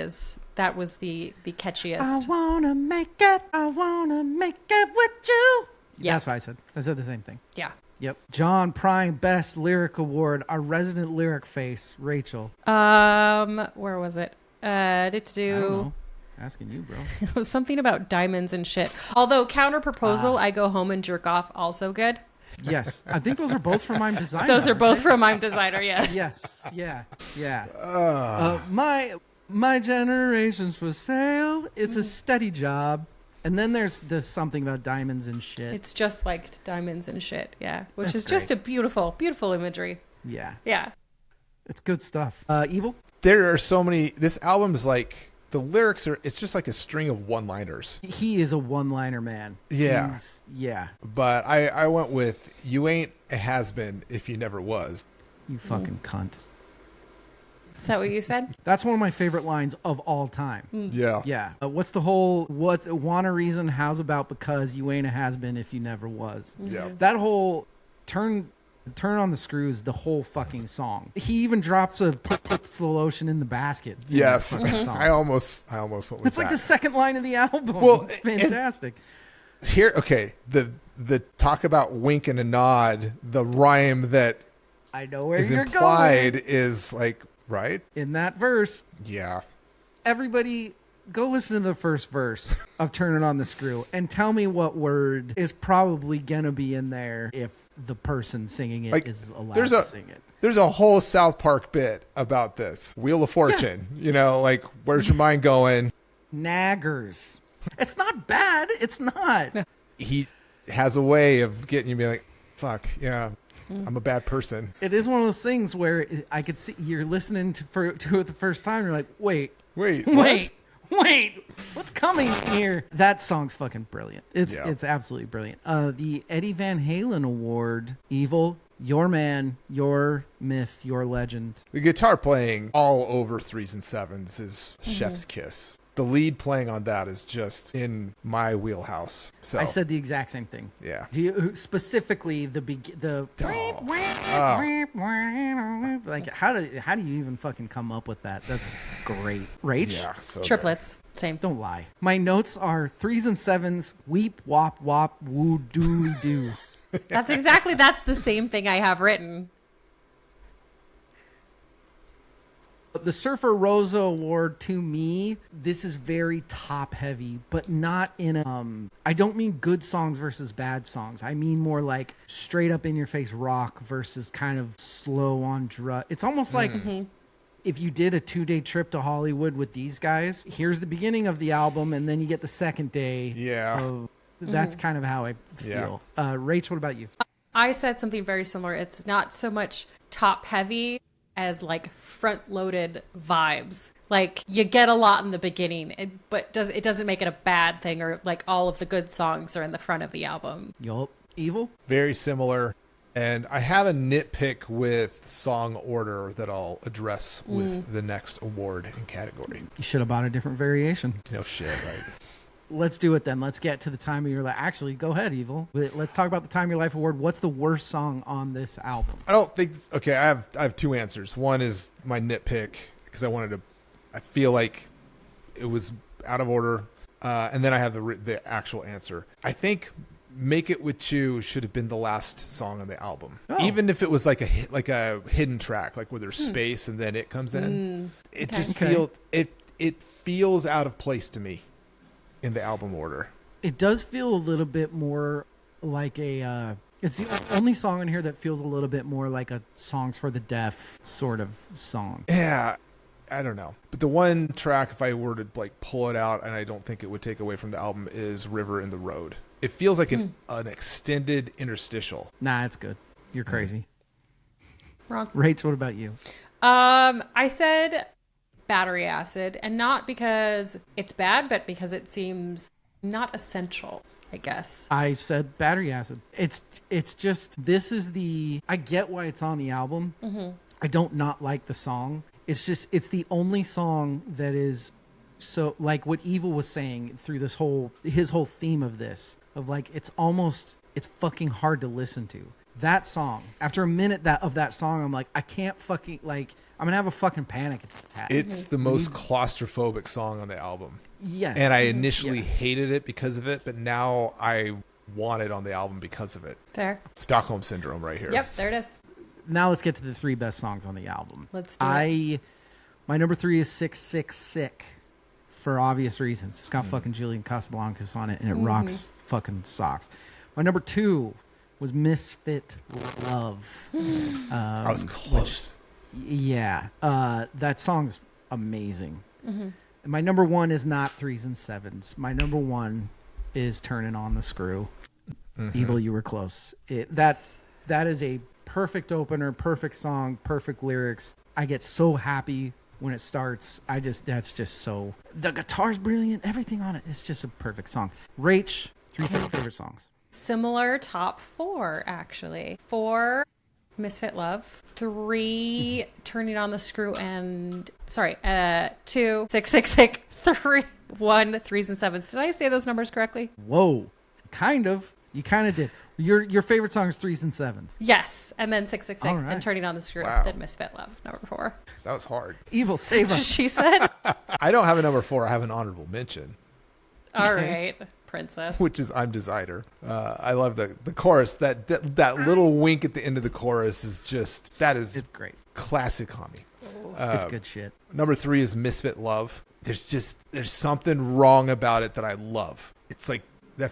that was the catchiest. I wanna make it with you. Yeah. That's what I said. I said the same thing. Yeah. Yep. John Prine Best Lyric Award, our resident lyric face, Rachel. Where was it? I don't know. Asking you, bro. It was something about diamonds and shit. Although Counter Proposal, I Go Home and Jerk Off, also good. Yes. I think those are both from I'm Designer. Those are aren't both they? from I'm Designer, yes. Yes. Yeah. Yeah. My generation's for sale. It's a steady job. And then there's something about diamonds and shit. It's just like diamonds and shit, yeah. Which That's is just great. a beautiful, beautiful imagery. Yeah. Yeah. It's good stuff. Evil? There are so many. This album's like the lyrics are. It's just like a string of one-liners. He is a one-liner man. Yeah. Yeah. But I went with you ain't a has-been if you never was. You fucking cunt. Is that what you said? That's one of my favorite lines of all time. Yeah. Yeah. What's the whole, want a reason, how's about because you ain't a has-been if you never was. Yeah. That whole, Turn on the Screws, the whole fucking song. He even drops a puts the lotion in the basket. Yes. Song. I almost went with It's that. like the second line of the album. Well, It's fantastic. Here, okay, the talk about wink and a nod, the rhyme that I know where is you're implied going. is like, right? In that verse, Yeah. everybody go listen to the first verse of Turn It On the Screw and tell me what word is probably gonna be in there if the person singing it is allowed to sing it. There's a whole South Park bit about this. Wheel of Fortune. You know, like, where's your mind going? Naggers. It's not bad. It's not. He has a way of getting you to be like, fuck, yeah, I'm a bad person. It is one of those things where I could see you're listening to it the first time. You're like, wait, what's coming here? That song's fucking brilliant. It's absolutely brilliant. The Eddie Van Halen Award, Evil, your man, your myth, your legend. The guitar playing all over 3s and 7s is chef's kiss. The lead playing on that is just in my wheelhouse. So I said the exact same thing. Yeah. Do you specifically like how do you even fucking come up with that? That's great. Rach? Yeah. So Triplets. Same. Don't lie. My notes are 3s and 7s, weep, wop, wop, woo, doo, doo. That's the same thing I have written. The Surfer Rosa Award, to me, this is very top heavy, but not in I don't mean good songs versus bad songs. I mean more like straight up in your face rock versus kind of slow on drug. It's almost like if you did a 2-day trip to Hollywood with these guys, here's the beginning of the album, and then you get the second day. Yeah. That's kind of how I feel. Rach, what about you? I said something very similar. It's not so much top heavy as like front loaded vibes. Like you get a lot in the beginning, but it doesn't make it a bad thing, or like all of the good songs are in the front of the album. Yup. Evil? Very similar. And I have a nitpick with song order that I'll address with the next award and category. You should have bought a different variation. No shit, right? Let's do it then. Let's get to the time of your life. Actually, go ahead, Evil. Let's talk about the Time of Your Life Award. What's the worst song on this album? I don't think. Okay, I have two answers. One is my nitpick because I feel like it was out of order, and then I have the actual answer. I think "Make It With You" should have been the last song on the album, even if it was like a hidden track, like where there's space and then it comes in. It just feels it feels out of place to me in the album order. It does feel a little bit more like it's the only song in here that feels a little bit more like a Songs for the Deaf sort of song. Yeah, I don't know. But the one track, if I were to like pull it out, and I don't think it would take away from the album, is "River in the Road." It feels like an extended interstitial. Nah, it's good. You're crazy. Wrong. Rach, what about you? I said Battery Acid, and not because it's bad, but because it seems not essential, I guess. I said Battery Acid. It's just, this is I get why it's on the album. I don't not like the song. It's just, it's the only song that is so, like what Evil was saying through his whole theme of this, of like, it's fucking hard to listen to. That song, after a minute of that song, I'm like, I can't fucking, like, I'm gonna have a fucking panic attack. It's the most claustrophobic song on the album. Yes. And I initially hated it because of it, but now I want it on the album because of it. Fair. Stockholm Syndrome right here. Yep, there it is. Now let's get to the 3 best songs on the album. Let's do it. My number 3 is 666 Sick, for obvious reasons. It's got fucking Julian Casablancas on it, and it rocks fucking socks. My number 2 was Misfit Love. I was close. That song's amazing. And my number 1 is not 3s and 7s. My number 1 is Turning on the Screw. Evil, you were close. That is a perfect opener, perfect song, perfect lyrics. I get so happy when it starts. That's just so, the guitar's brilliant, everything on it. It's just a perfect song. Rach, 3 favorite songs. Similar top 4, actually. 4, Misfit Love. 3, Turning on the Screw, and 2, 666, 3, 1, 3s and 7s. Did I say those numbers correctly? Whoa, kind of. You kind of did. Your favorite song is Threes and Sevens. Yes, and then 666 All right. and Turning on the Screw, Wow. then Misfit Love, number 4. That was hard. Evil, save That's what us. she said. I don't have a number 4. I have an honorable mention, All right, Princess. which is I'm Decider. I love the chorus. That little wink at the end of the chorus is just, It's great. classic Hami. It's good shit. Number 3 is Misfit Love. There's something wrong about it that I love. It's like the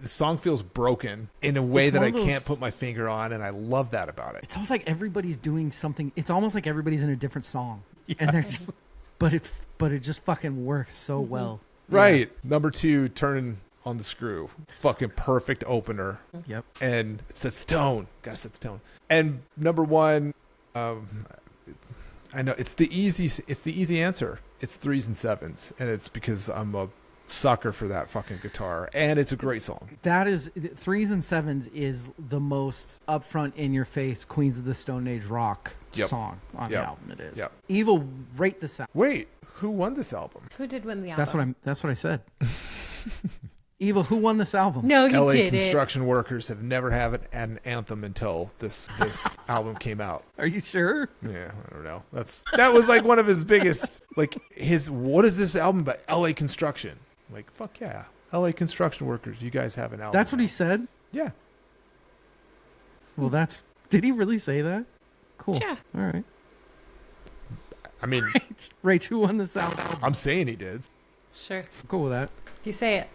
song feels broken in a way It's that one I of those- can't put my finger on, and I love that about it. It's almost like everybody's doing something. It's almost like everybody's in a different song, and there's, but it just fucking works so well. Right. Number 2, Turning on the Screw. Fucking perfect opener. Yep. And it sets the tone. Gotta set the tone. And number 1, I know it's the easy answer. It's Threes and Sevens, and it's because I'm a sucker for that fucking guitar, and it's a great song. That is Threes and Sevens is the most upfront, in your face Queens of the Stone Age rock song on the album. It is. Yep. Evil, rate this out. Wait, who won this album? Who did win the album? That's what I said. Evil, who won this album? No, you LA didn't. construction workers have never had an anthem until this album came out. Are you sure? Yeah, I don't know. That was like one of his biggest, like what is this album about? LA construction. I'm like, fuck yeah. LA construction workers, you guys have an album. That's what now. he said? Yeah. Well, did he really say that? Cool. Yeah. All right. I mean, Rach, who won this album? I'm saying he did. Sure. I'm cool with that. If you say it,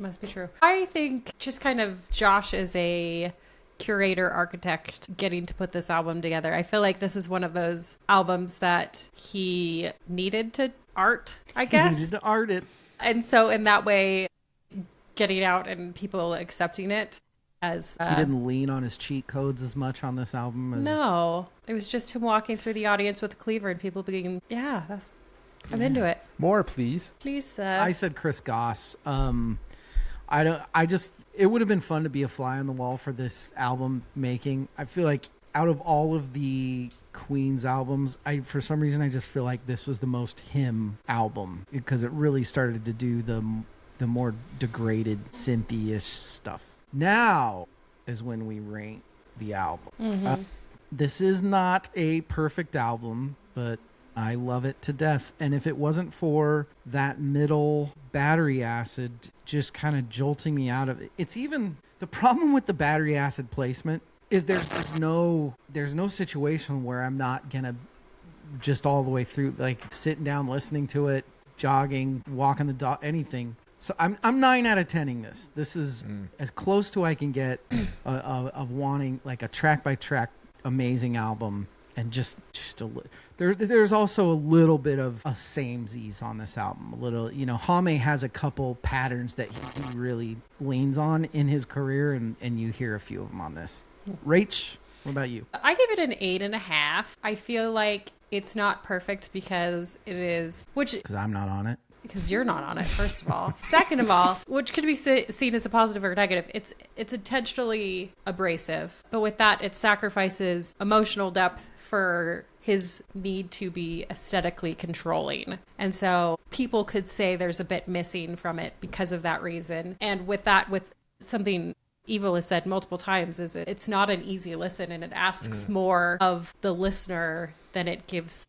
must be true. I think just kind of Josh is a curator architect getting to put this album together. I feel like this is one of those albums that he needed to art, I He guess. needed to art it. And so in that way, getting out and people accepting it as He didn't lean on his cheat codes as much on this album. no, it was just him walking through the audience with a cleaver and people being, I'm into it. More, please. Please, I said Chris Goss. It would have been fun to be a fly on the wall for this album making. I feel like out of all of the Queen's albums, for some reason I just feel like this was the most him album, because it really started to do the more degraded synthy-ish stuff. Now is when we rank the album. This is not a perfect album, but I love it to death. And if it wasn't for that middle battery acid just kind of jolting me out of it, it's even the problem with the battery acid placement is there's no situation where I'm not gonna just all the way through, like sitting down listening to it, jogging, walking the dog, anything. So I'm 9 out of 10ing this. This is as close to I can get of wanting like a track by track amazing album. And just there's also a little bit of a samesies on this album. A little, Hame has a couple patterns that he really leans on in his career, and you hear a few of them on this. Rach, what about you? I give it an 8.5. I feel like it's not perfect because it is, Because I'm not on it. because you're not on it, first of all. Second of all, which could be seen as a positive or negative, it's intentionally abrasive. But with that, it sacrifices emotional depth for his need to be aesthetically controlling. And so people could say there's a bit missing from it because of that reason. And with that, with something Evil has said multiple times, is it's not an easy listen, and it asks more of the listener than it gives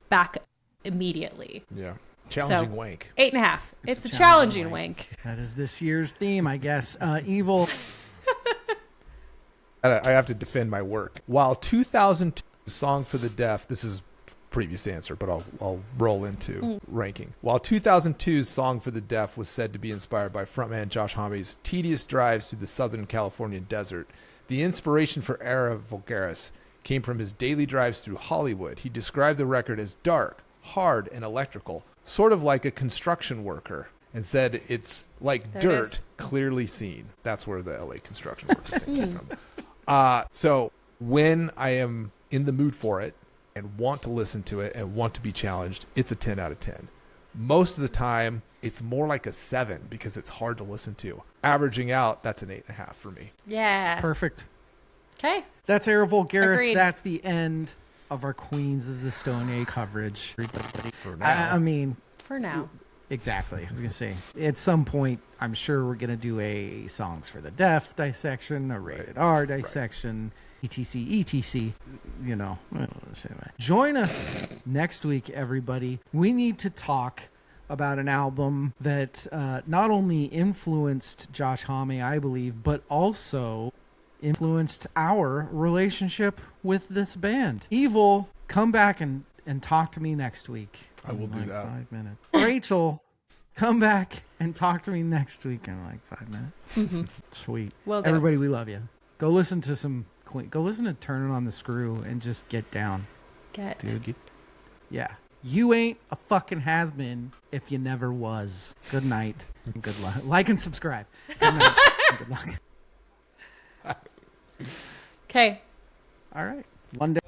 back immediately. Yeah. Challenging wank. 8.5. It's a a challenging challenging wank. That is this year's theme, I guess. Evil. I have to defend my work. While 2002 Song for the Deaf, this is previous answer, but I'll roll into ranking. While 2002's Song for the Deaf was said to be inspired by frontman Josh Homme's tedious drives through the Southern Californian desert, the inspiration for Era Vulgaris came from his daily drives through Hollywood. He described the record as dark, hard, and electrical, sort of like a construction worker, and said it's like There it dirt is. clearly seen. That's where the LA construction worker thing came from. So when I am in the mood for it and want to listen to it and want to be challenged, it's a 10 out of 10. Most of the time, it's more like a 7 because it's hard to listen to. Averaging out, that's an 8.5 for me. Yeah. Perfect. Okay. That's Era Vulgaris. Agreed. That's the end of our Queens of the Stone Age coverage. For now. I mean, For now. Exactly. I was going to say, at some point, I'm sure we're going to do a Songs for the Deaf dissection, a Rated R dissection, etc. You know. Join us next week, everybody. We need to talk about an album that not only influenced Josh Homme, I believe, but also influenced our relationship with this band. Evil, come back and talk to me next week. I will do that. 5 minutes. Rachel, come back and talk to me next week in like 5 minutes. Mm-hmm. Sweet. Well done. Everybody, we love you. Go listen to some Queen. Go listen to Turn It On the Screw and just get down. Dude. Yeah. You ain't a fucking has-been if you never was. Good night. And good luck. Like and subscribe. Good night. And good luck. Okay. All right. One day.